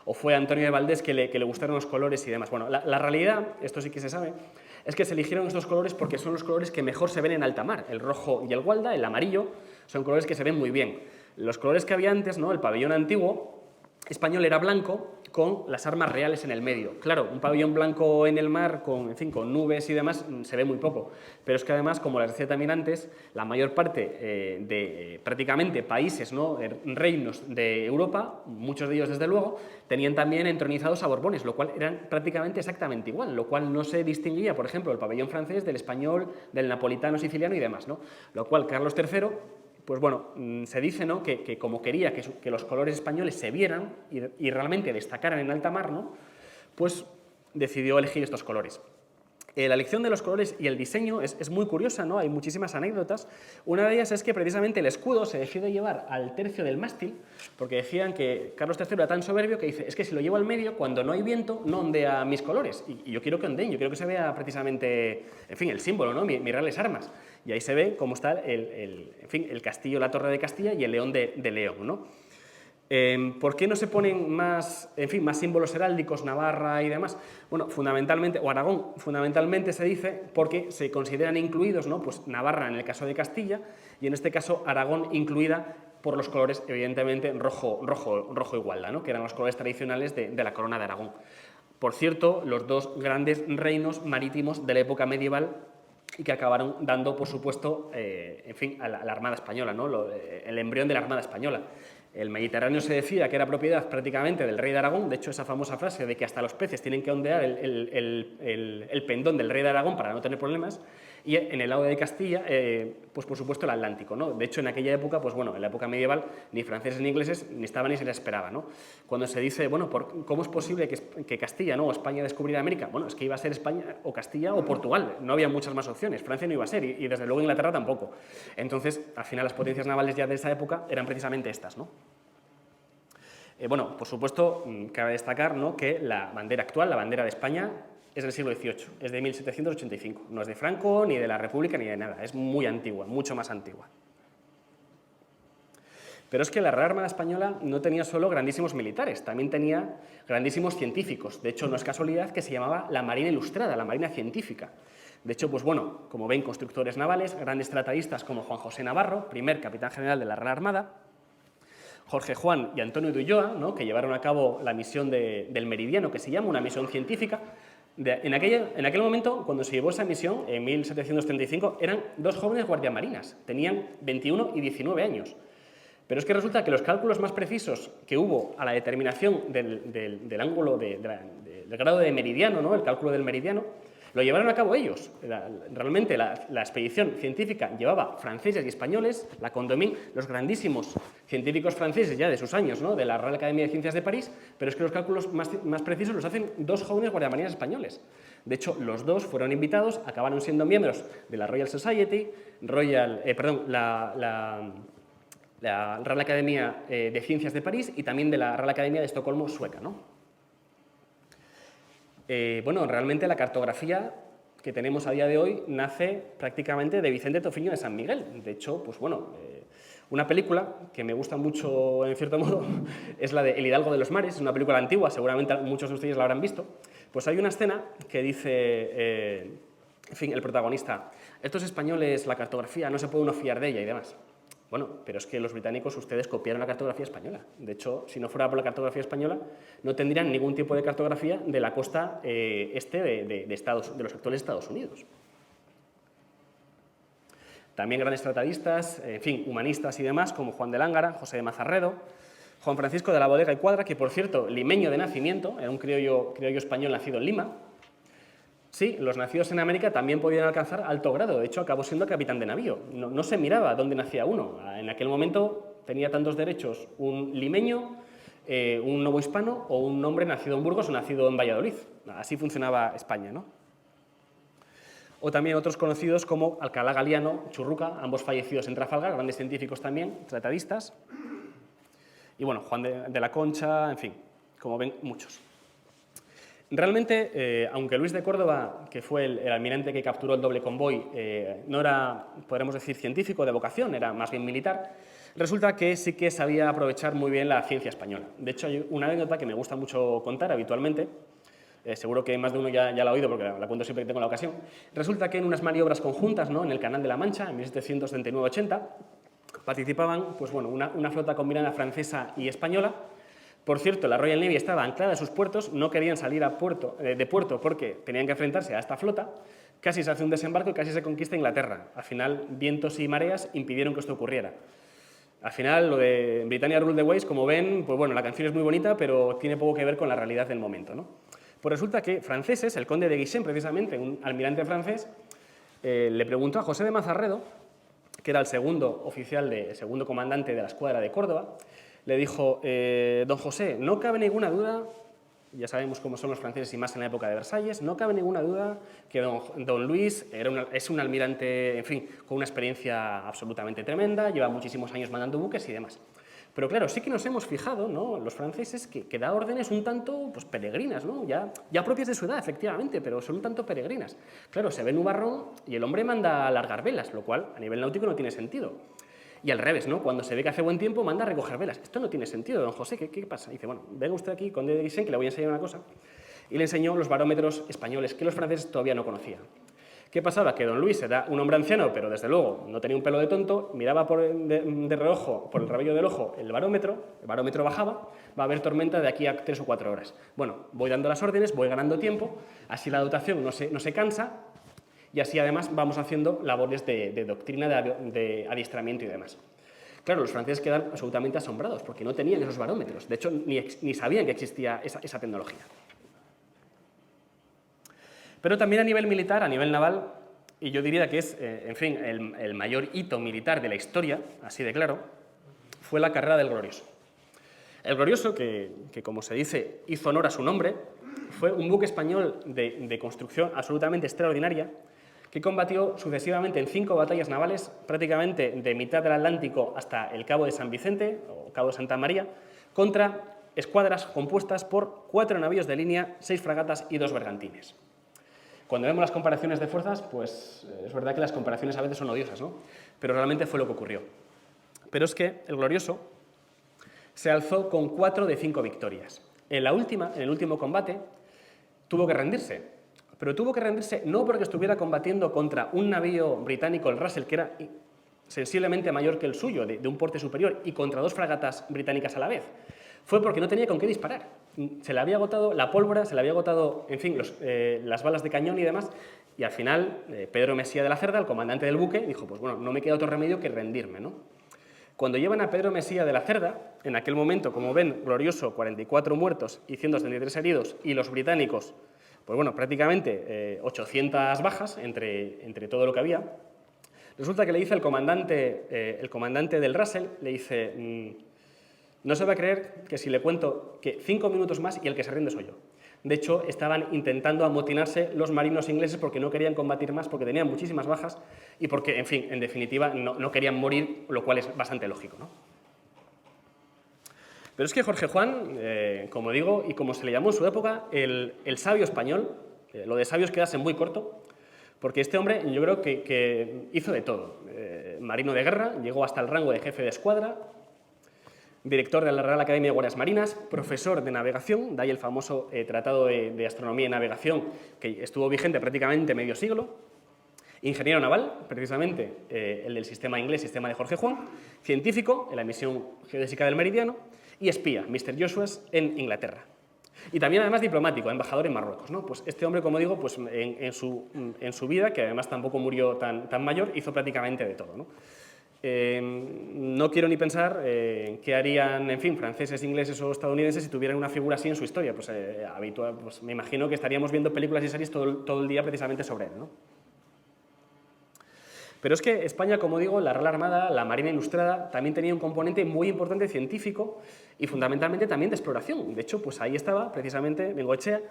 o fue Antonio de Valdés que le gustaron los colores y demás. Bueno, la realidad, esto sí que se sabe, es que se eligieron estos colores porque son los colores que mejor se ven en alta mar. El rojo y el gualda, el amarillo, son colores que se ven muy bien. Los colores que había antes, ¿no?, el pabellón antiguo español era blanco con las armas reales en el medio. Claro, un pabellón blanco en el mar, con nubes y demás, se ve muy poco. Pero es que además, como les decía también antes, la mayor parte de prácticamente países, ¿no?, reinos de Europa, muchos de ellos desde luego, tenían también entronizados a Borbones, lo cual eran prácticamente exactamente igual, lo cual no se distinguía, por ejemplo, el pabellón francés del español, del napolitano, siciliano y demás, ¿no? Lo cual Carlos III pues bueno, se dice, ¿no?, que como quería que los colores españoles se vieran y realmente destacaran en alta mar, ¿no?, pues decidió elegir estos colores. La elección de los colores y el diseño es muy curiosa, ¿no? Hay muchísimas anécdotas. Una de ellas es que precisamente el escudo se decide llevar al tercio del mástil, porque decían que Carlos III era tan soberbio que dice, es que si lo llevo al medio, cuando no hay viento, no ondea mis colores. Y yo quiero que ondeen, yo quiero que se vea precisamente, en fin, el símbolo, ¿no?, mis reales armas. Y ahí se ve cómo está en fin, el castillo, la torre de Castilla y el león de León, ¿no? ¿Por qué no se ponen más, en fin, más símbolos heráldicos, Navarra y demás? Bueno, fundamentalmente, o Aragón, fundamentalmente se dice porque se consideran incluidos, ¿no?, pues Navarra en el caso de Castilla y en este caso Aragón incluida por los colores, evidentemente, rojo y gualda, ¿no?, que eran los colores tradicionales de la corona de Aragón. Por cierto, los dos grandes reinos marítimos de la época medieval y que acabaron dando, por supuesto, en fin, a la Armada Española, ¿no?, el embrión de la Armada Española. El Mediterráneo se decía que era propiedad prácticamente del rey de Aragón, de hecho esa famosa frase de que hasta los peces tienen que ondear el pendón del rey de Aragón para no tener problemas, y en el lado de Castilla, pues por supuesto el Atlántico, ¿no? De hecho en aquella época, pues bueno, en la época medieval ni franceses ni ingleses ni estaban ni se les esperaba, ¿no? Cuando se dice, bueno, ¿cómo es posible que Castilla, ¿no?, o España descubriera América? Bueno, es que iba a ser España o Castilla o Portugal, no había muchas más opciones, Francia no iba a ser y desde luego Inglaterra tampoco. Entonces, al final las potencias navales ya de esa época eran precisamente estas, ¿no? Bueno, por supuesto, cabe destacar, ¿no?, que la bandera actual, la bandera de España, es del siglo XVIII, es de 1785. No es de Franco, ni de la República, ni de nada. Es muy antigua, mucho más antigua. Pero es que la Real Armada Española no tenía solo grandísimos militares, también tenía grandísimos científicos. De hecho, no es casualidad que se llamaba la Marina Ilustrada, la Marina Científica. De hecho, pues bueno, como ven, constructores navales, grandes tratadistas como Juan José Navarro, primer capitán general de la Real Armada, Jorge Juan y Antonio de Ulloa, ¿no?, que llevaron a cabo la misión del Meridiano, que se llama una misión científica. En aquel momento, cuando se llevó esa misión, en 1735, eran dos jóvenes guardiamarinas, tenían 21 y 19 años. Pero es que resulta que los cálculos más precisos que hubo a la determinación del ángulo, del grado de meridiano, ¿no?, el cálculo del meridiano, lo llevaron a cabo ellos. Realmente la expedición científica llevaba franceses y españoles, la Condamine, los grandísimos científicos franceses ya de sus años, ¿no?, de la Real Academia de Ciencias de París, pero es que los cálculos más precisos los hacen dos jóvenes guardiamarinas españoles. De hecho, los dos fueron invitados, acabaron siendo miembros de la Royal Society, la Real Academia de Ciencias de París y también de la Real Academia de Estocolmo sueca, ¿no? Bueno, realmente la cartografía que tenemos a día de hoy nace prácticamente de Vicente Tofiño de San Miguel. De hecho, pues bueno, una película que me gusta mucho, en cierto modo, es la de El Hidalgo de los Mares, es una película antigua, seguramente muchos de ustedes la habrán visto. Pues hay una escena que dice, en fin, el protagonista, estos españoles, la cartografía, no se puede uno fiar de ella y demás. Bueno, pero es que los británicos, ustedes copiaron la cartografía española. De hecho, si no fuera por la cartografía española, no tendrían ningún tipo de cartografía de la costa este de los actuales Estados Unidos. También grandes tratadistas, en fin, humanistas y demás, como Juan de Lángara, José de Mazarredo, Juan Francisco de la Bodega y Cuadra, que por cierto, limeño de nacimiento, era un criollo español nacido en Lima. Sí, los nacidos en América también podían alcanzar alto grado, de hecho acabó siendo capitán de navío. No se miraba dónde nacía uno. En aquel momento tenía tantos derechos un limeño, un novohispano o un hombre nacido en Burgos o nacido en Valladolid. Así funcionaba España, ¿no? O también otros conocidos como Alcalá Galiano, Churruca, ambos fallecidos en Trafalgar, grandes científicos también, tratadistas. Y bueno, Juan de la Concha, en fin, como ven, muchos. Realmente, aunque Luis de Córdoba, que fue el almirante que capturó el doble convoy, no era, podríamos decir, científico de vocación, era más bien militar, resulta que sí que sabía aprovechar muy bien la ciencia española. De hecho, hay una anécdota que me gusta mucho contar habitualmente, seguro que más de uno ya la ha oído porque la cuento siempre que tengo la ocasión. Resulta que en unas maniobras conjuntas, ¿no?, en el Canal de la Mancha, en 1779-80, participaban pues, bueno, una flota combinada francesa y española. Por cierto, la Royal Navy estaba anclada en sus puertos, no querían salir de puerto porque tenían que enfrentarse a esta flota, casi se hace un desembarco y casi se conquista Inglaterra. Al final, vientos y mareas impidieron que esto ocurriera. Al final, lo de Britannia Rule the Waves, como ven, pues bueno, la canción es muy bonita, pero tiene poco que ver con la realidad del momento, ¿no? Pues resulta que franceses, el conde de Guichen, precisamente, un almirante francés, le preguntó a José de Mazarredo que era el segundo segundo comandante de la escuadra de Córdoba, le dijo: don José, no cabe ninguna duda, ya sabemos cómo son los franceses y más en la época de Versalles, no cabe ninguna duda que don Luis es un almirante, en fin, con una experiencia absolutamente tremenda, lleva muchísimos años mandando buques y demás. Pero claro, sí que nos hemos fijado, ¿no?, los franceses, que da órdenes un tanto pues, peregrinas, ¿no?, ya propias de su edad, efectivamente, pero son un tanto peregrinas. Claro, se ve nubarrón y el hombre manda a largar velas, lo cual a nivel náutico no tiene sentido. Y al revés, ¿no?, cuando se ve que hace buen tiempo, manda a recoger velas. Esto no tiene sentido, don José, ¿qué pasa? Y dice: bueno, venga usted aquí, conde de Guichen, que le voy a enseñar una cosa. Y le enseñó los barómetros españoles, que los franceses todavía no conocían. ¿Qué pasaba? Que don Luis era un hombre anciano, pero desde luego no tenía un pelo de tonto, miraba de reojo, por el rabillo del ojo, el barómetro bajaba, va a haber tormenta de aquí a 3 o 4 horas. Bueno, voy dando las órdenes, voy ganando tiempo, así la dotación no se cansa, y así además vamos haciendo labores de doctrina, de adiestramiento y demás. Claro, los franceses quedan absolutamente asombrados porque no tenían esos barómetros, de hecho ni sabían que existía esa tecnología. Pero también a nivel militar, a nivel naval, y yo diría que es, en fin, el mayor hito militar de la historia, así de claro, fue la carrera del Glorioso. El Glorioso, que como se dice, hizo honor a su nombre, fue un buque español de construcción absolutamente extraordinaria, que combatió sucesivamente en 5 batallas navales, prácticamente de mitad del Atlántico hasta el Cabo de San Vicente, o Cabo de Santa María, contra escuadras compuestas por 4 navíos de línea, 6 fragatas y 2 bergantines. Cuando vemos las comparaciones de fuerzas, pues es verdad que las comparaciones a veces son odiosas, ¿no?, pero realmente fue lo que ocurrió. Pero es que el Glorioso se alzó con 4 de 5 victorias. En el último combate, tuvo que rendirse, pero tuvo que rendirse no porque estuviera combatiendo contra un navío británico, el Russell, que era sensiblemente mayor que el suyo, de un porte superior, y contra 2 fragatas británicas a la vez. Fue porque no tenía con qué disparar. Se le había agotado la pólvora, se le había agotado, en fin, las balas de cañón y demás, y al final Pedro Mesía de la Cerda, el comandante del buque, dijo: pues bueno, no me queda otro remedio que rendirme, ¿no? Cuando llevan a Pedro Mesía de la Cerda, en aquel momento, como ven, Glorioso, 44 muertos y 173 heridos, y los británicos, pues bueno, prácticamente 800 bajas entre todo lo que había, resulta que le dice el comandante del Russell, le dice: no se va a creer que si le cuento que 5 minutos más y el que se rinde soy yo. De hecho, estaban intentando amotinarse los marinos ingleses porque no querían combatir más, porque tenían muchísimas bajas y porque, en fin, en definitiva, no querían morir, lo cual es bastante lógico, ¿no? Pero es que Jorge Juan, como digo, y como se le llamó en su época, el sabio español, lo de sabios quedase muy corto, porque este hombre yo creo que hizo de todo. Marino de guerra, llegó hasta el rango de jefe de escuadra, director de la Real Academia de Guardias Marinas, profesor de navegación, de ahí el famoso Tratado de Astronomía y Navegación, que estuvo vigente prácticamente medio siglo, ingeniero naval, precisamente el del sistema inglés, sistema de Jorge Juan, científico en la misión geodésica del Meridiano, y espía, Mr. Joshua, en Inglaterra. Y también, además, diplomático, embajador en Marruecos, ¿no? Pues este hombre, como digo, pues en su vida, que además tampoco murió tan mayor, hizo prácticamente de todo, ¿no? No quiero ni pensar qué harían, en fin, franceses, ingleses o estadounidenses si tuvieran una figura así en su historia. Pues, pues me imagino que estaríamos viendo películas y series todo el día precisamente sobre él, ¿no? Pero es que España, como digo, la Real Armada, la Marina Ilustrada, también tenía un componente muy importante científico y fundamentalmente también de exploración. De hecho, pues ahí estaba precisamente Bengoechea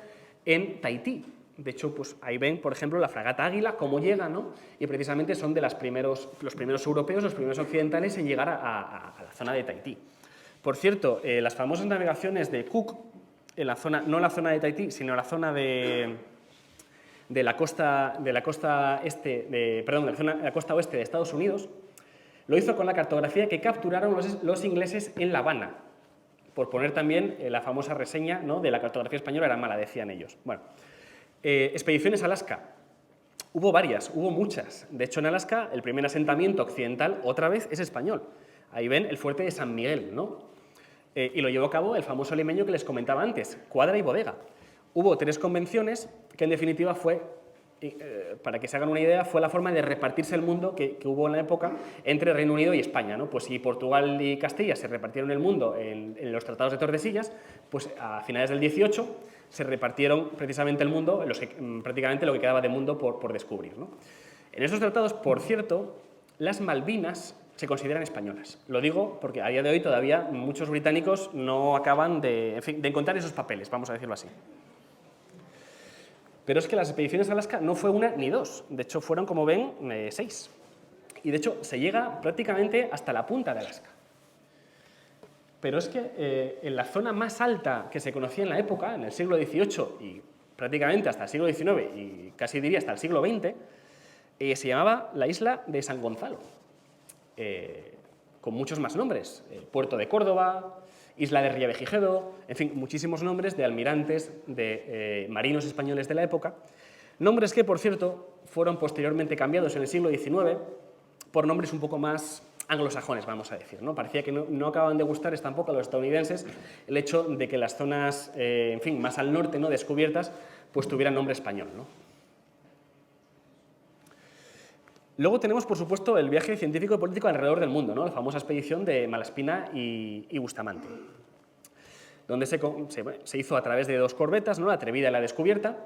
en Tahití. De hecho, pues ahí ven, por ejemplo, la fragata Águila, cómo llega, ¿no? Y precisamente son de los primeros europeos, los primeros occidentales en llegar a la zona de Tahití. Por cierto, las famosas navegaciones de Cook, en la zona, no en la zona de Tahití, sino en la zona de la costa oeste de Estados Unidos, lo hizo con la cartografía que capturaron los ingleses en La Habana, por poner también la famosa reseña, ¿no?, de la cartografía española era mala, decían ellos. Bueno, expediciones a Alaska. Hubo varias, hubo muchas. De hecho, en Alaska, el primer asentamiento occidental, otra vez, es español. Ahí ven el fuerte de San Miguel, ¿no? Y lo llevó a cabo el famoso limeño que les comentaba antes, Cuadra y Bodega. Hubo 3 convenciones que, en definitiva, para que se hagan una idea, fue la forma de repartirse el mundo que hubo en la época entre Reino Unido y España, ¿no? Pues si Portugal y Castilla se repartieron el mundo en los tratados de Tordesillas, pues a finales del 18 se repartieron precisamente el mundo, prácticamente lo que quedaba de mundo por descubrir, ¿no? En esos tratados, por cierto, las Malvinas se consideran españolas. Lo digo porque a día de hoy todavía muchos británicos no acaban de, en fin, de encontrar esos papeles, vamos a decirlo así. Pero es que las expediciones a Alaska no fue una ni dos, de hecho fueron, como ven, 6. Y de hecho se llega prácticamente hasta la punta de Alaska. Pero es que en la zona más alta que se conocía en la época, en el siglo XVIII y prácticamente hasta el siglo XIX y casi diría hasta el siglo XX, se llamaba la isla de San Gonzalo, con muchos más nombres, Puerto de Córdoba, Isla de Revillagigedo, en fin, muchísimos nombres de almirantes, de marinos españoles de la época, nombres que, por cierto, fueron posteriormente cambiados en el siglo XIX por nombres un poco más anglosajones, vamos a decir, ¿no? Parecía que no acababan de gustarles tampoco a los estadounidenses el hecho de que las zonas, en fin, más al norte, ¿no?, descubiertas, pues tuvieran nombre español, ¿no? Luego tenemos, por supuesto, el viaje científico y político alrededor del mundo, ¿no?, la famosa expedición de Malaspina y Bustamante, donde se hizo a través de 2 corbetas, ¿no?, la Atrevida y la Descubierta,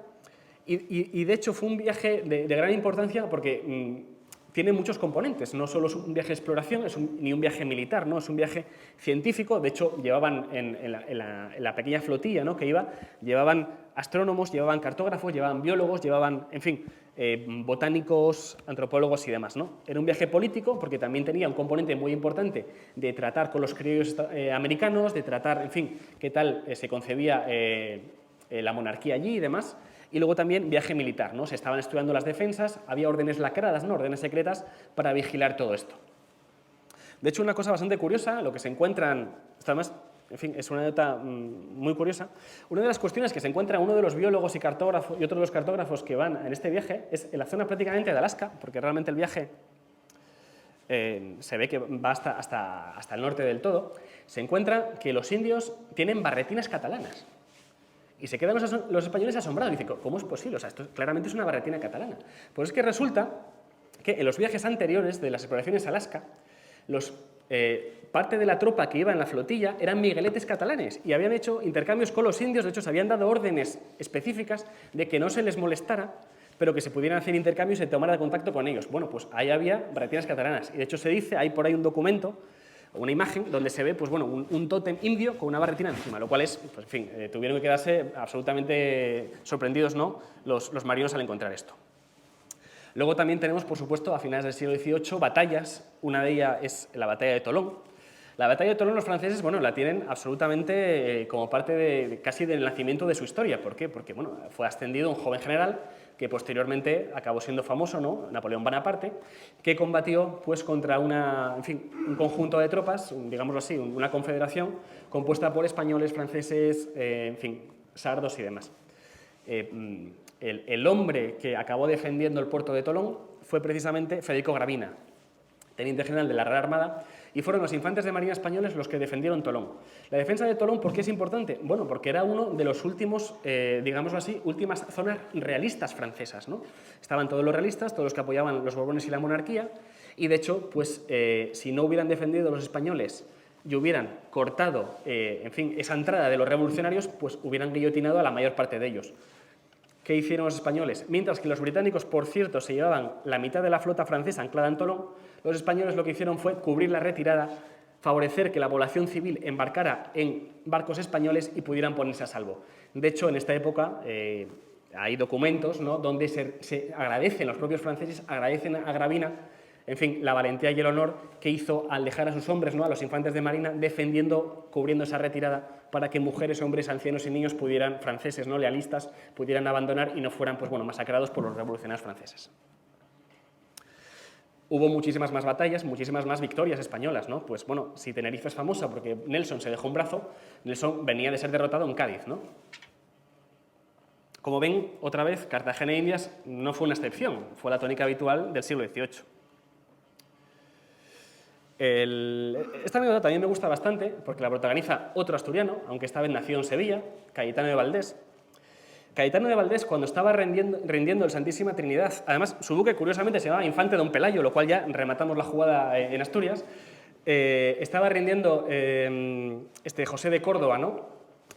y de hecho fue un viaje de gran importancia porque tiene muchos componentes, no solo es un viaje de exploración, ni un viaje militar, ¿no?, es un viaje científico. De hecho, llevaban en la pequeña flotilla, ¿no?, que iba, llevaban astrónomos, llevaban cartógrafos, llevaban biólogos, llevaban, en fin, botánicos, antropólogos y demás, ¿no? Era un viaje político porque también tenía un componente muy importante de tratar con los criollos americanos, de tratar, en fin, qué tal se concebía la monarquía allí y demás. Y luego también viaje militar, ¿no? Se estaban estudiando las defensas, había órdenes lacradas, ¿no?, órdenes secretas para vigilar todo esto. De hecho, una cosa bastante curiosa, lo que se encuentran, esto además, en fin, es una anécdota muy curiosa, una de las cuestiones que se encuentra uno de los biólogos y cartógrafos y otro de los cartógrafos que van en este viaje es en la zona prácticamente de Alaska, porque realmente el viaje se ve que va hasta el norte del todo, se encuentra que los indios tienen barretinas catalanas. Y se quedan los españoles asombrados. Dicen, ¿cómo es posible? O sea, esto claramente es una barretina catalana. Pues es que resulta que en los viajes anteriores de las exploraciones a Alaska, parte de la tropa que iba en la flotilla eran migueletes catalanes y habían hecho intercambios con los indios. De hecho, se habían dado órdenes específicas de que no se les molestara, pero que se pudieran hacer intercambios y se tomara contacto con ellos. Bueno, pues ahí había barretinas catalanas. Y de hecho se dice, hay por ahí un documento, una imagen donde se ve, pues bueno, un tótem indio con una barretina encima, lo cual es, pues en fin, tuvieron que quedarse absolutamente sorprendidos, ¿no?, los marinos al encontrar esto. Luego también tenemos, por supuesto, a finales del siglo XVIII, batallas. Una de ellas es la batalla de Tolón. La batalla de Tolón los franceses, bueno, la tienen absolutamente como parte casi del nacimiento de su historia. ¿Por qué? Porque, bueno, fue ascendido un joven general que posteriormente acabó siendo famoso, ¿no?, Napoleón Bonaparte, que combatió pues contra un conjunto de tropas, digámoslo así, una confederación compuesta por españoles, franceses, en fin, sardos y demás. El hombre que acabó defendiendo el puerto de Tolón fue precisamente Federico Gravina, teniente general de la Real Armada, y fueron los infantes de marina españoles los que defendieron Tolón. La defensa de Tolón, ¿por qué es importante? Bueno, porque era uno de los últimos, digámoslo así, últimas zonas realistas francesas, ¿no? Estaban todos los realistas, todos los que apoyaban los Borbones y la monarquía, y de hecho, pues, si no hubieran defendido los españoles y hubieran cortado, en fin, esa entrada de los revolucionarios, pues hubieran guillotinado a la mayor parte de ellos. ¿Qué hicieron los españoles? Mientras que los británicos, por cierto, se llevaban la mitad de la flota francesa anclada en Tolón, los españoles lo que hicieron fue cubrir la retirada, favorecer que la población civil embarcara en barcos españoles y pudieran ponerse a salvo. De hecho, en esta época hay documentos, ¿no?, donde se agradecen, los propios franceses agradecen a Gravina, en fin, la valentía y el honor que hizo al dejar a sus hombres, ¿no?, a los infantes de marina, defendiendo, cubriendo esa retirada para que mujeres, hombres, ancianos y niños pudieran, franceses, ¿no?, lealistas, pudieran abandonar y no fueran, pues bueno, masacrados por los revolucionarios franceses. Hubo muchísimas más batallas, muchísimas más victorias españolas, ¿no? Pues bueno, si Tenerife es famosa porque Nelson se dejó un brazo, Nelson venía de ser derrotado en Cádiz, ¿no? Como ven, otra vez, Cartagena de Indias no fue una excepción, fue la tónica habitual del siglo XVIII. Esta anécdota también me gusta bastante porque la protagoniza otro asturiano, aunque esta vez nació en Sevilla, Cayetano de Valdés. Cayetano de Valdés, cuando estaba rindiendo el Santísima Trinidad, además su buque curiosamente se llamaba Infante Don Pelayo, lo cual ya rematamos la jugada en Asturias, estaba rindiendo José de Córdoba, ¿no?,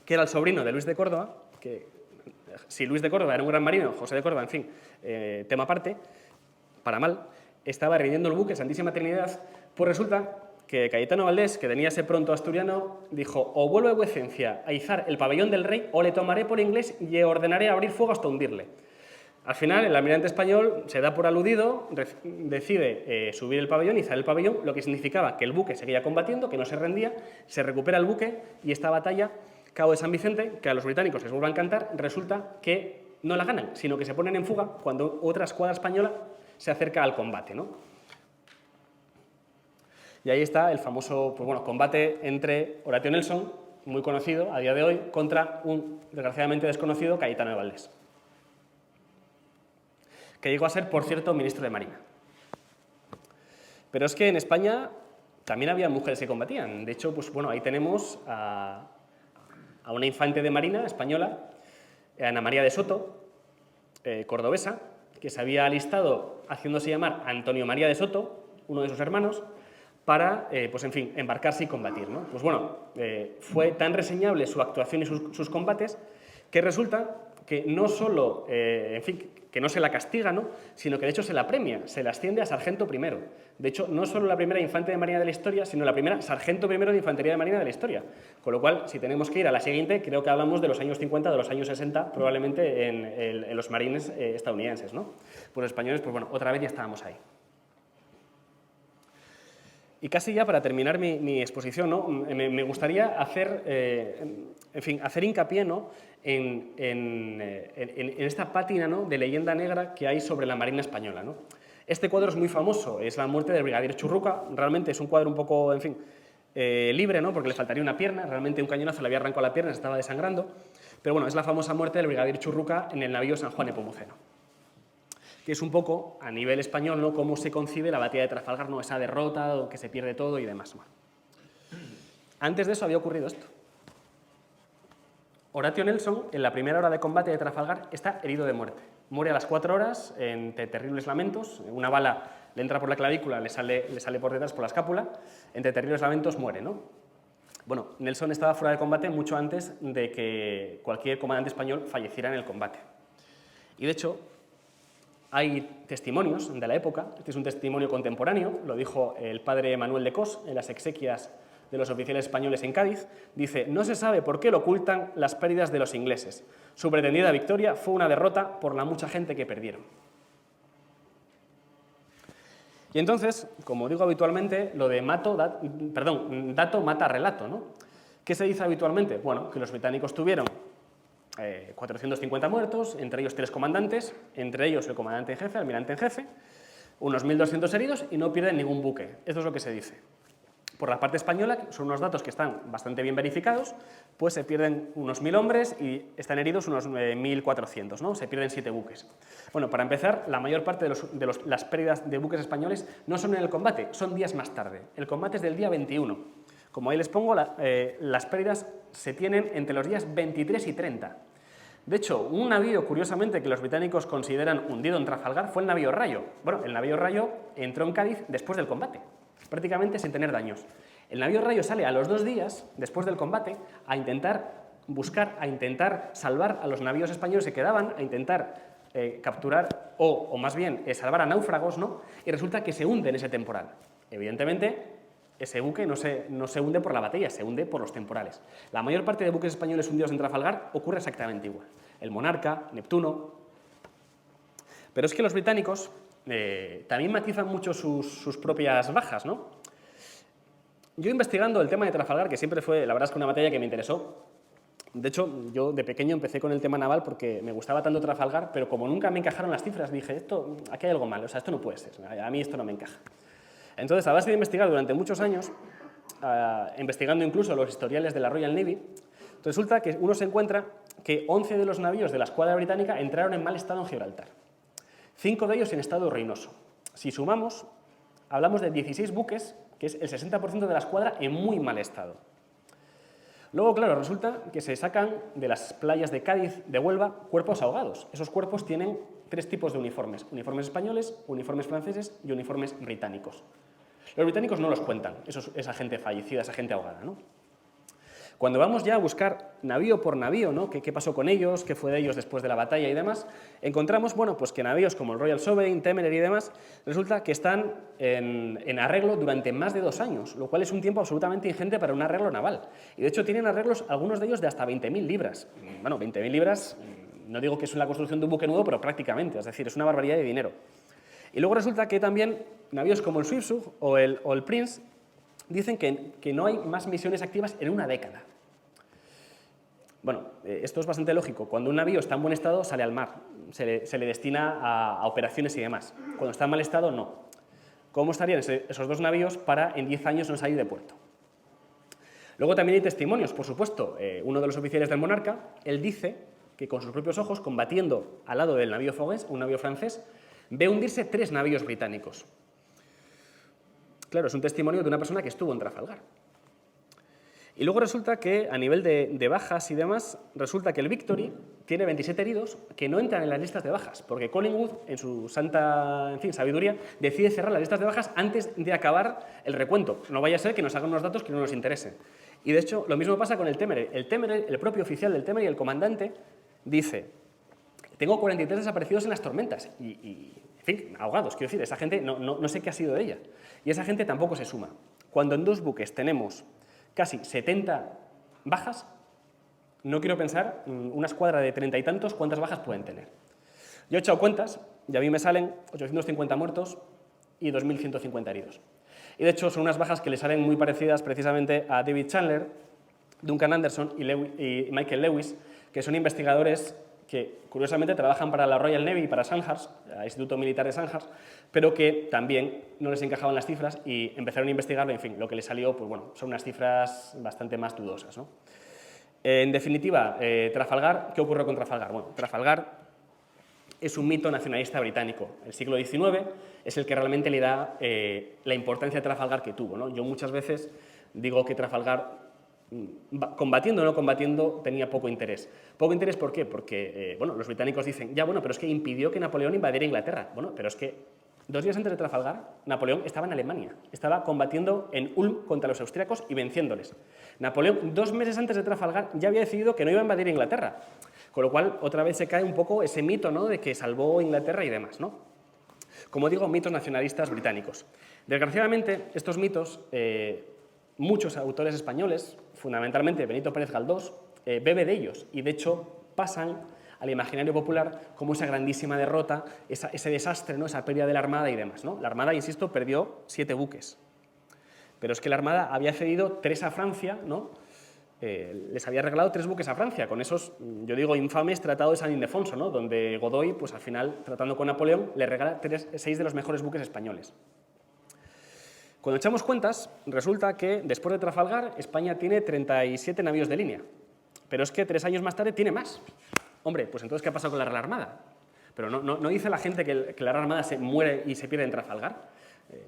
que era el sobrino de Luis de Córdoba, que si Luis de Córdoba era un gran marino, José de Córdoba, en fin, tema aparte, para mal. estaba rindiendo el buque Santísima Trinidad, pues resulta que Cayetano Valdés, que tenía ese pronto asturiano, dijo: o vuelve vuecencia a izar el pabellón del rey, o le tomaré por inglés y le ordenaré abrir fuego hasta hundirle. Al final, el almirante español se da por aludido, decide subir el pabellón, izar el pabellón, lo que significaba que el buque seguía combatiendo, que no se rendía, se recupera el buque y esta batalla, Cabo de San Vicente, que a los británicos les vuelve a encantar, resulta que no la ganan, sino que se ponen en fuga cuando otra escuadra española se acerca al combate, ¿no? Y ahí está el famoso combate entre Horatio Nelson, muy conocido a día de hoy, contra un desgraciadamente desconocido Cayetano de Valdés, que llegó a ser, por cierto, ministro de Marina. Pero es que en España también había mujeres que combatían. De hecho, ahí tenemos a una infante de Marina española, Ana María de Soto, cordobesa, que se había alistado haciéndose llamar Antonio María de Soto, uno de sus hermanos, para, embarcarse y combatir, ¿no? Fue tan reseñable su actuación y sus combates que resulta que no solo, que no se la castiga, ¿no?, sino que de hecho se la premia, se la asciende a sargento primero. De hecho, no solo la primera infante de Marina de la historia, sino la primera sargento primero de Infantería de Marina de la historia. Con lo cual, si tenemos que ir a la siguiente, creo que hablamos de los años 50, de los años 60, probablemente en los marines estadounidenses, ¿no? Pues los españoles, otra vez ya estábamos ahí. Y casi ya para terminar mi exposición, ¿no?, me gustaría hacer hincapié, ¿no?, en esta pátina, ¿no?, de leyenda negra que hay sobre la Marina española, ¿no? Este cuadro es muy famoso, es la muerte del brigadier Churruca. Realmente es un cuadro un poco, libre, ¿no?, porque le faltaría una pierna. Realmente un cañonazo le había arrancado la pierna, se estaba desangrando. Pero bueno, es la famosa muerte del brigadier Churruca en el navío San Juan Nepomuceno, que es un poco, a nivel español, ¿no?, cómo se concibe la batalla de Trafalgar, ¿no?, esa derrota, que se pierde todo y demás. Antes de eso había ocurrido esto. Horatio Nelson, en la primera hora de combate de Trafalgar, está herido de muerte. Muere a las 4 horas, entre terribles lamentos. Una bala le entra por la clavícula, le sale por detrás por la escápula. Entre terribles lamentos muere, ¿no? Bueno, Nelson estaba fuera de combate mucho antes de que cualquier comandante español falleciera en el combate. Y de hecho, hay testimonios de la época. Este es un testimonio contemporáneo, lo dijo el padre Manuel de Cos en las exequias de los oficiales españoles en Cádiz. Dice: no se sabe por qué lo ocultan las pérdidas de los ingleses. Su pretendida victoria fue una derrota por la mucha gente que perdieron. Y entonces, como digo habitualmente, lo de dato mata relato, ¿no? ¿Qué se dice habitualmente? Bueno, que los británicos tuvieron 450 muertos, entre ellos 3 comandantes, entre ellos el comandante en jefe, el almirante en jefe, unos 1.200 heridos y no pierden ningún buque. Esto es lo que se dice. Por la parte española, son unos datos que están bastante bien verificados, pues se pierden unos 1.000 hombres y están heridos unos 1.400, ¿no? Se pierden 7 buques. Bueno, para empezar, la mayor parte de las pérdidas de buques españoles no son en el combate, son días más tarde. El combate es del día 21. Como ahí les pongo, las pérdidas se tienen entre los días 23 y 30. De hecho, un navío, curiosamente, que los británicos consideran hundido en Trafalgar fue el navío Rayo. Bueno, el navío Rayo entró en Cádiz después del combate, prácticamente sin tener daños. El navío Rayo sale a los 2 días, después del combate, a intentar salvar a los navíos españoles que quedaban, a intentar capturar o más bien salvar a náufragos, ¿no? Y resulta que se hunde en ese temporal. Evidentemente, ese buque no se hunde por la batalla, se hunde por los temporales. La mayor parte de buques españoles hundidos en Trafalgar ocurre exactamente igual. El Monarca, Neptuno. Pero es que los británicos también matizan mucho sus propias bajas, ¿no? Yo investigando el tema de Trafalgar, que siempre fue, la verdad es que una batalla que me interesó. De hecho, yo de pequeño empecé con el tema naval porque me gustaba tanto Trafalgar, pero como nunca me encajaron las cifras, dije, aquí hay algo mal, o sea, esto no puede ser, a mí esto no me encaja. Entonces, a base de investigar durante muchos años, investigando incluso los historiales de la Royal Navy, resulta que uno se encuentra que 11 de los navíos de la escuadra británica entraron en mal estado en Gibraltar. 5 de ellos en estado ruinoso. Si sumamos, hablamos de 16 buques, que es el 60% de la escuadra en muy mal estado. Luego, claro, resulta que se sacan de las playas de Cádiz, de Huelva, cuerpos ahogados. Esos cuerpos tienen 3 tipos de uniformes: uniformes españoles, uniformes franceses y uniformes británicos. Los británicos no los cuentan, esa gente fallecida, esa gente ahogada, ¿no? Cuando vamos ya a buscar navío por navío, ¿no? ¿Qué pasó con ellos? ¿Qué fue de ellos después de la batalla y demás? Encontramos, bueno, pues que navíos como el Royal Sovereign, Temeraire y demás, resulta que están en arreglo durante más de 2 años, lo cual es un tiempo absolutamente ingente para un arreglo naval. Y de hecho tienen arreglos, algunos de ellos, de hasta 20.000 libras. Bueno, 20.000 libras, no digo que es la construcción de un buque nuevo, pero prácticamente, es decir, es una barbaridad de dinero. Y luego resulta que también navíos como el Zwiftsug o el Prince dicen que no hay más misiones activas en una década. Bueno, esto es bastante lógico. Cuando un navío está en buen estado, sale al mar, se le destina a operaciones y demás. Cuando está en mal estado, no. ¿Cómo estarían esos 2 navíos para en 10 años no salir de puerto? Luego también hay testimonios, por supuesto. Uno de los oficiales del monarca, él dice que con sus propios ojos, combatiendo al lado del navío Fogues, un navío francés, ve hundirse 3 navíos británicos. Claro, es un testimonio de una persona que estuvo en Trafalgar. Y luego resulta que, a nivel de bajas y demás, resulta que el Victory tiene 27 heridos que no entran en las listas de bajas, porque Collingwood, en su santa, en fin, sabiduría, decide cerrar las listas de bajas antes de acabar el recuento. No vaya a ser que nos hagan unos datos que no nos interesen. Y, de hecho, lo mismo pasa con el Temeraire. El Temeraire, el propio oficial del Temeraire, el comandante, dice: tengo 43 desaparecidos en las tormentas y en fin, ahogados. Quiero decir, esa gente no sé qué ha sido de ella. Y esa gente tampoco se suma. Cuando en 2 buques tenemos casi 70 bajas, no quiero pensar una escuadra de 30 y tantos cuántas bajas pueden tener. Yo he echado cuentas y a mí me salen 850 muertos y 2.150 heridos. Y de hecho son unas bajas que le salen muy parecidas precisamente a David Chandler, Duncan Anderson y Michael Lewis, que son investigadores que curiosamente trabajan para la Royal Navy y para Sandhurst, el Instituto Militar de Sandhurst, pero que también no les encajaban las cifras y empezaron a investigarlo. En fin, lo que les salió, pues bueno, son unas cifras bastante más dudosas, ¿no? En definitiva, Trafalgar, ¿qué ocurrió con Trafalgar? Bueno, Trafalgar es un mito nacionalista británico. El siglo XIX es el que realmente le da la importancia a Trafalgar que tuvo, ¿no? Yo muchas veces digo que Trafalgar, combatiendo o no combatiendo, tenía poco interés. ¿Poco interés por qué? Porque bueno, los británicos dicen, ya bueno, pero es que impidió que Napoleón invadiera Inglaterra. Bueno, pero es que 2 días antes de Trafalgar, Napoleón estaba en Alemania, estaba combatiendo en Ulm contra los austríacos y venciéndoles. Napoleón, 2 meses antes de Trafalgar, ya había decidido que no iba a invadir Inglaterra, con lo cual otra vez se cae un poco ese mito, ¿no?, de que salvó Inglaterra y demás, ¿no? Como digo, mitos nacionalistas británicos. Desgraciadamente, estos mitos, muchos autores españoles, fundamentalmente Benito Pérez Galdós, bebe de ellos y, de hecho, pasan al imaginario popular como esa grandísima derrota, ese desastre, ¿no?, esa pérdida de la Armada y demás, ¿no? La Armada, insisto, perdió 7 buques. Pero es que la Armada había cedido 3 a Francia, ¿no? Les había regalado 3 buques a Francia, con esos, yo digo, infames tratados de San Ildefonso, ¿no?, donde Godoy, pues al final, tratando con Napoleón, le regala 6 de los mejores buques españoles. Cuando echamos cuentas, resulta que después de Trafalgar, España tiene 37 navíos de línea, pero es que 3 años más tarde tiene más. Hombre, pues entonces, ¿qué ha pasado con la Real Armada? Pero no dice la gente que la Real Armada se muere y se pierde en Trafalgar.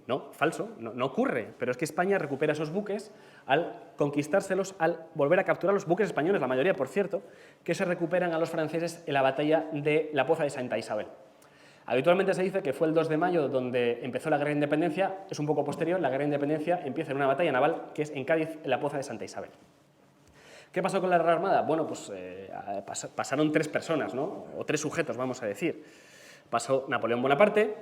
No, falso, no ocurre. Pero es que España recupera esos buques al conquistárselos, al volver a capturar los buques españoles, la mayoría, por cierto, que se recuperan a los franceses en la batalla de la Poza de Santa Isabel. Habitualmente se dice que fue el 2 de mayo donde empezó la Guerra de Independencia, es un poco posterior, la Guerra de Independencia empieza en una batalla naval que es en Cádiz, en la Poza de Santa Isabel. ¿Qué pasó con la Real Armada? Bueno, pues pasaron 3 personas, ¿no?, o 3 sujetos, vamos a decir. Pasó Napoleón Bonaparte,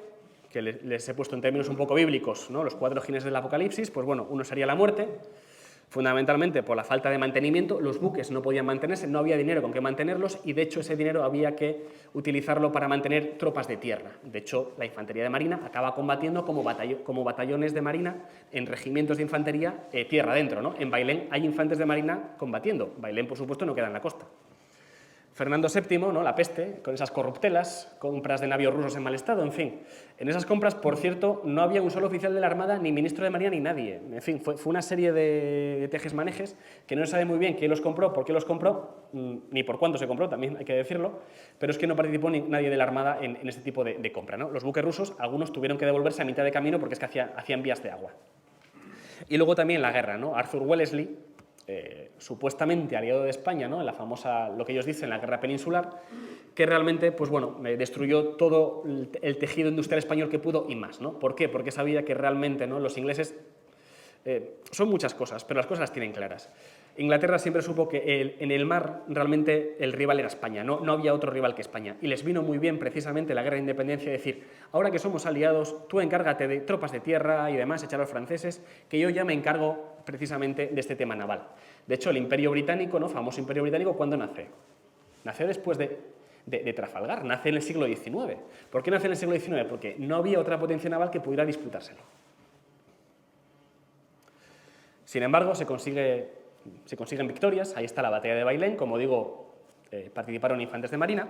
que les he puesto en términos un poco bíblicos, ¿no?, los 4 jinetes del Apocalipsis. Pues bueno, uno sería la muerte, fundamentalmente por la falta de mantenimiento. Los buques no podían mantenerse, no había dinero con qué mantenerlos y, de hecho, ese dinero había que utilizarlo para mantener tropas de tierra. De hecho, la infantería de marina acaba combatiendo como batallones de marina en regimientos de infantería tierra adentro, ¿no? En Bailén hay infantes de marina combatiendo. Bailén, por supuesto, no queda en la costa. Fernando VII, ¿no?, la peste, con esas corruptelas, compras de navíos rusos en mal estado, en fin. En esas compras, por cierto, no había un solo oficial de la Armada, ni ministro de Marina, ni nadie. En fin, fue una serie de tejes-manejes que no se sabe muy bien quién los compró, por qué los compró, ni por cuánto se compró, también hay que decirlo, pero es que no participó nadie de la Armada en este tipo de compra, ¿no? Los buques rusos, algunos tuvieron que devolverse a mitad de camino porque es que hacían vías de agua. Y luego también la guerra, ¿no? Arthur Wellesley, supuestamente aliado de España, ¿no?, en la famosa, lo que ellos dicen, la guerra peninsular, que realmente, pues bueno, destruyó todo el tejido industrial español que pudo y más, ¿no? ¿Por qué? Porque sabía que realmente, ¿no?, los ingleses Son muchas cosas, pero las cosas las tienen claras. Inglaterra siempre supo que en el mar realmente el rival era España, no había otro rival que España. Y les vino muy bien precisamente la guerra de independencia decir, ahora que somos aliados, tú encárgate de tropas de tierra y demás, echar a los franceses, que yo ya me encargo precisamente de este tema naval. De hecho, el Imperio Británico, ¿no? Famoso Imperio Británico, ¿cuándo nace? Nace después de Trafalgar, nace en el siglo XIX. ¿Por qué nace en el siglo XIX? Porque no había otra potencia naval que pudiera disputárselo. Sin embargo, se consiguen victorias. Ahí está la batalla de Bailén. Como digo, participaron infantes de marina.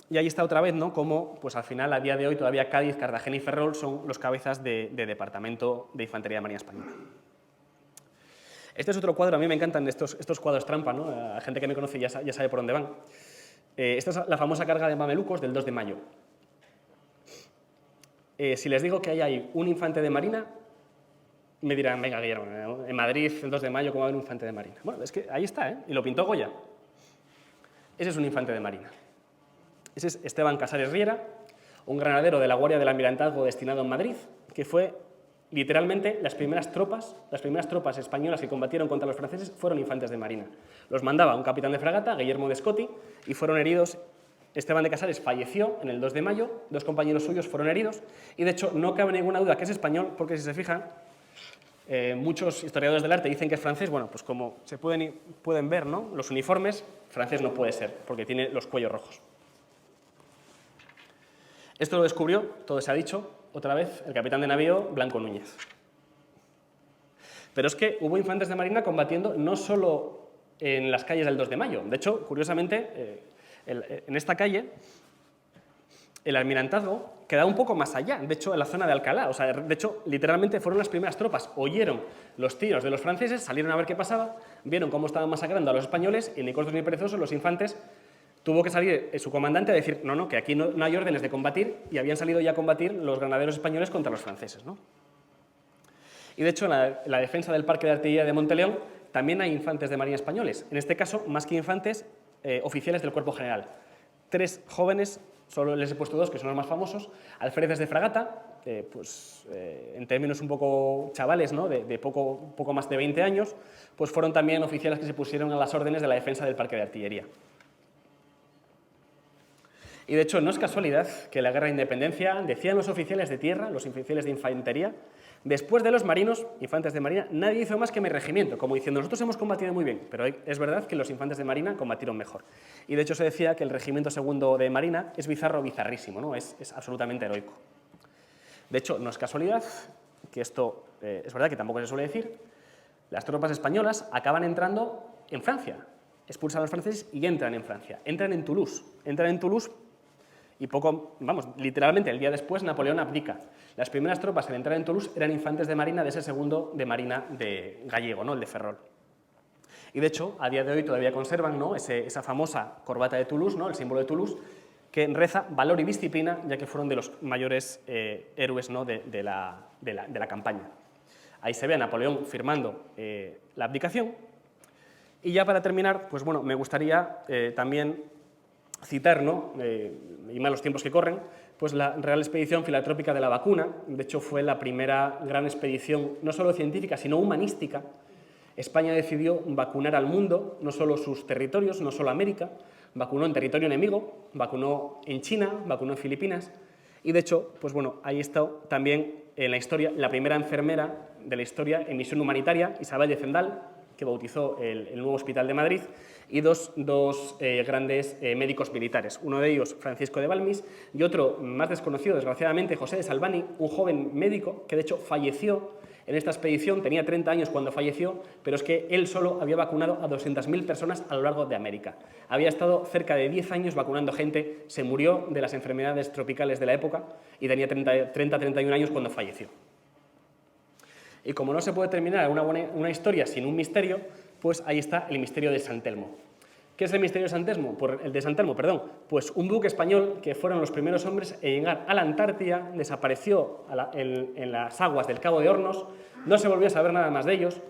Y ahí está otra vez, ¿no? Como pues, al final, a día de hoy, todavía Cádiz, Cartagena y Ferrol son los cabezas de departamento de Infantería de Marina Española. Este es otro cuadro, a mí me encantan estos cuadros trampa, ¿no? La gente que me conoce ya sabe por dónde van. Esta es la famosa carga de mamelucos del 2 de mayo. Si les digo que ahí hay un infante de marina, me dirán, venga, Guillermo, en Madrid, el 2 de mayo, ¿cómo va a haber un infante de marina? Bueno, es que ahí está, ¿eh? Y lo pintó Goya. Ese es un infante de marina. Ese es Esteban Casares Riera, un granadero de la Guardia del Almirantazgo destinado en Madrid, que fue literalmente las primeras tropas españolas que combatieron contra los franceses fueron infantes de marina. Los mandaba un capitán de fragata, Guillermo de Scotti, y fueron heridos. Esteban de Casares falleció en el 2 de mayo, 2 compañeros suyos fueron heridos, y de hecho no cabe ninguna duda que es español, porque si se fijan, muchos historiadores del arte dicen que es francés. Bueno, pues como se pueden ver, ¿no? Los uniformes, francés no puede ser, porque tiene los cuellos rojos. Esto lo descubrió, todo se ha dicho, otra vez, el capitán de navío Blanco Núñez. Pero es que hubo infantes de marina combatiendo no solo en las calles del 2 de mayo. De hecho, curiosamente, en esta calle, el almirantazgo quedaba un poco más allá, de hecho, en la zona de Alcalá. O sea, de hecho, literalmente fueron las primeras tropas. Oyeron los tiros de los franceses, salieron a ver qué pasaba, vieron cómo estaban masacrando a los españoles y ni cortos ni perezosos, los infantes. Tuvo que salir su comandante a decir, no, que aquí no hay órdenes de combatir, y habían salido ya a combatir los granaderos españoles contra los franceses, ¿no? Y de hecho, en la defensa del Parque de Artillería de Monteleón también hay infantes de marina españoles. En este caso, más que infantes, oficiales del Cuerpo General. 3 jóvenes, solo les he puesto 2, que son los más famosos, alféreces de fragata, en términos un poco chavales, ¿no? de poco más de 20 años, pues fueron también oficiales que se pusieron a las órdenes de la defensa del Parque de Artillería. Y de hecho, no es casualidad que en la Guerra de Independencia decían los oficiales de tierra, los oficiales de infantería, después de los marinos, infantes de marina, nadie hizo más que mi regimiento, como diciendo, nosotros hemos combatido muy bien, pero es verdad que los infantes de marina combatieron mejor. Y de hecho se decía que el regimiento segundo de marina es bizarrísimo, ¿no? Es absolutamente heroico. De hecho, no es casualidad que esto, es verdad que tampoco se suele decir, las tropas españolas acaban entrando en Francia, expulsan a los franceses y entran en Francia, entran en Toulouse y literalmente el día después Napoleón abdica. Las primeras tropas en entrar en Toulouse eran infantes de marina de ese segundo de marina de gallego, ¿no? El de Ferrol. Y de hecho, a día de hoy todavía conservan, ¿no? esa famosa corbata de Toulouse, ¿no? El símbolo de Toulouse, que reza valor y disciplina, ya que fueron de los mayores héroes, ¿no? de la campaña. Ahí se ve a Napoleón firmando la abdicación. Y ya para terminar, pues bueno, me gustaría también citar, ¿no? Y más los tiempos que corren, pues la Real Expedición Filatrópica de la Vacuna. De hecho, fue la primera gran expedición, no solo científica, sino humanística. España decidió vacunar al mundo, no solo sus territorios, no solo América, vacunó en territorio enemigo, vacunó en China, vacunó en Filipinas, y de hecho, pues bueno, ahí está también en la historia la primera enfermera de la historia en misión humanitaria, Isabel de Zendal, que bautizó el nuevo Hospital de Madrid, y dos grandes médicos militares. Uno de ellos, Francisco de Balmis, y otro, más desconocido, desgraciadamente, José de Salvani, un joven médico que, de hecho, falleció en esta expedición, tenía 30 años cuando falleció, pero es que él solo había vacunado a 200.000 personas a lo largo de América. Había estado cerca de 10 años vacunando gente, se murió de las enfermedades tropicales de la época y tenía 30-31 años cuando falleció. Y como no se puede terminar una historia sin un misterio, pues ahí está el misterio de San Telmo. ¿Qué es el misterio de San Telmo? Pues un buque español que fueron los primeros hombres en llegar a la Antártida, desapareció en las aguas del Cabo de Hornos, no se volvió a saber nada más de ellos.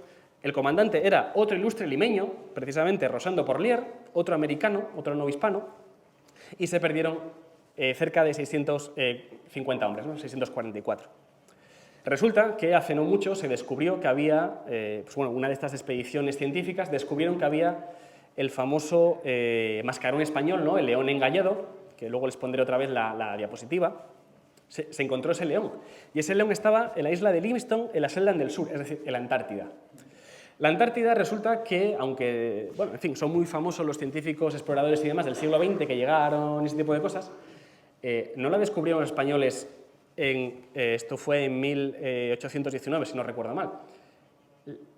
El comandante era otro ilustre limeño, precisamente Rosendo Porlier, otro americano, otro novohispano, y se perdieron cerca de 650 hombres, ¿no? 644. Resulta que hace no mucho se descubrió que había, una de estas expediciones científicas descubrieron que había el famoso mascarón español, ¿no? El león engallado, que luego les pondré otra vez la diapositiva. Se encontró ese león, y ese león estaba en la isla de Livingstone, en la Shetland del Sur, es decir, en la Antártida. La Antártida resulta que, aunque, bueno, en fin, son muy famosos los científicos, exploradores y demás del siglo XX que llegaron y ese tipo de cosas, no la descubrieron los españoles esto fue en 1819, si no recuerdo mal.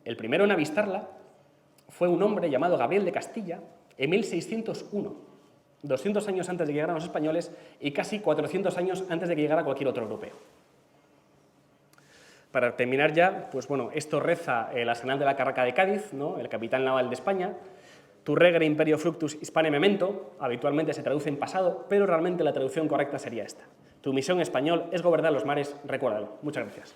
El primero en avistarla fue un hombre llamado Gabriel de Castilla en 1601, 200 años antes de que llegaran los españoles y casi 400 años antes de que llegara cualquier otro europeo. Para terminar ya, pues bueno, esto reza el arsenal de la Carraca de Cádiz, ¿no? El capitán naval de España. Tu regre imperio fructus hispane memento, habitualmente se traduce en pasado, pero realmente la traducción correcta sería esta. Tu misión en español es gobernar los mares, recuérdalo. Muchas gracias.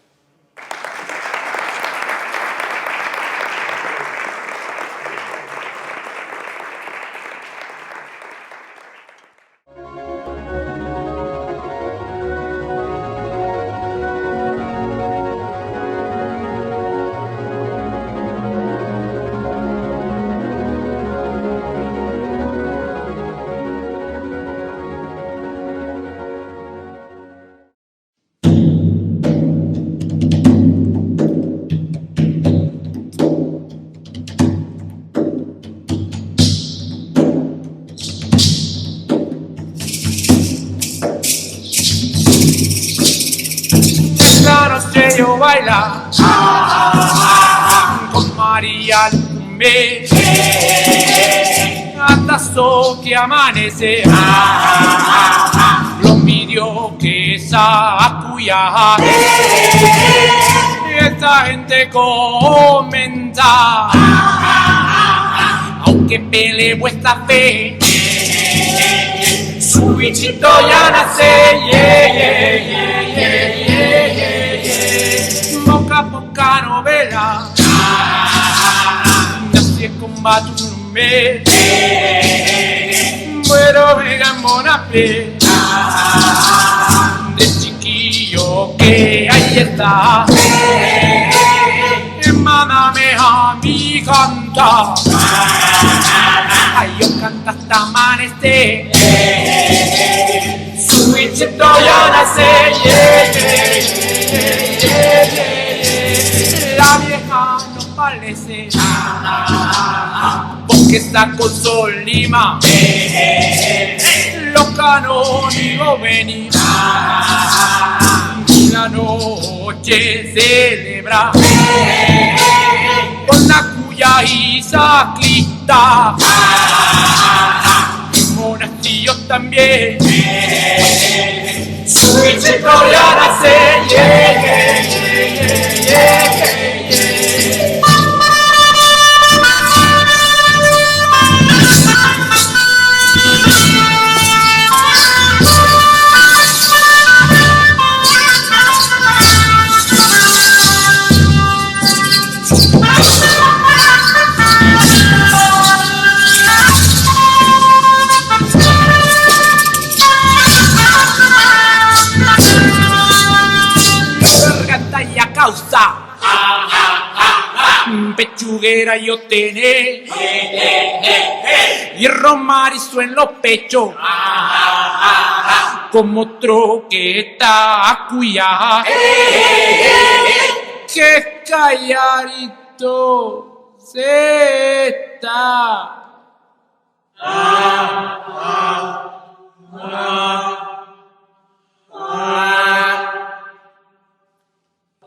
Yo baila con María Lumbe hasta so que amanece. Lo midió que sacuya. Esta gente comenta, aunque pelee vuestra fe, su bichito ya nace. Poca novela, nací con Batumbe, pero venga en buena fe, de chiquillo que ahí está, mándame a mi cantar, ay yo canta hasta amanecer, su bichito ya nace. La vieja no parece, porque está con Sol Lima, los canónigos venir, y la noche celebra, con la cuya y saclita, y monastillos también, su bichito ya nace. Pechuguera yo tené, y romarizo en los pechos, como troqueta cuya, que calladito se está.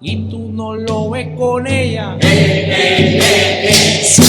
Y tú no lo ves con ella. Su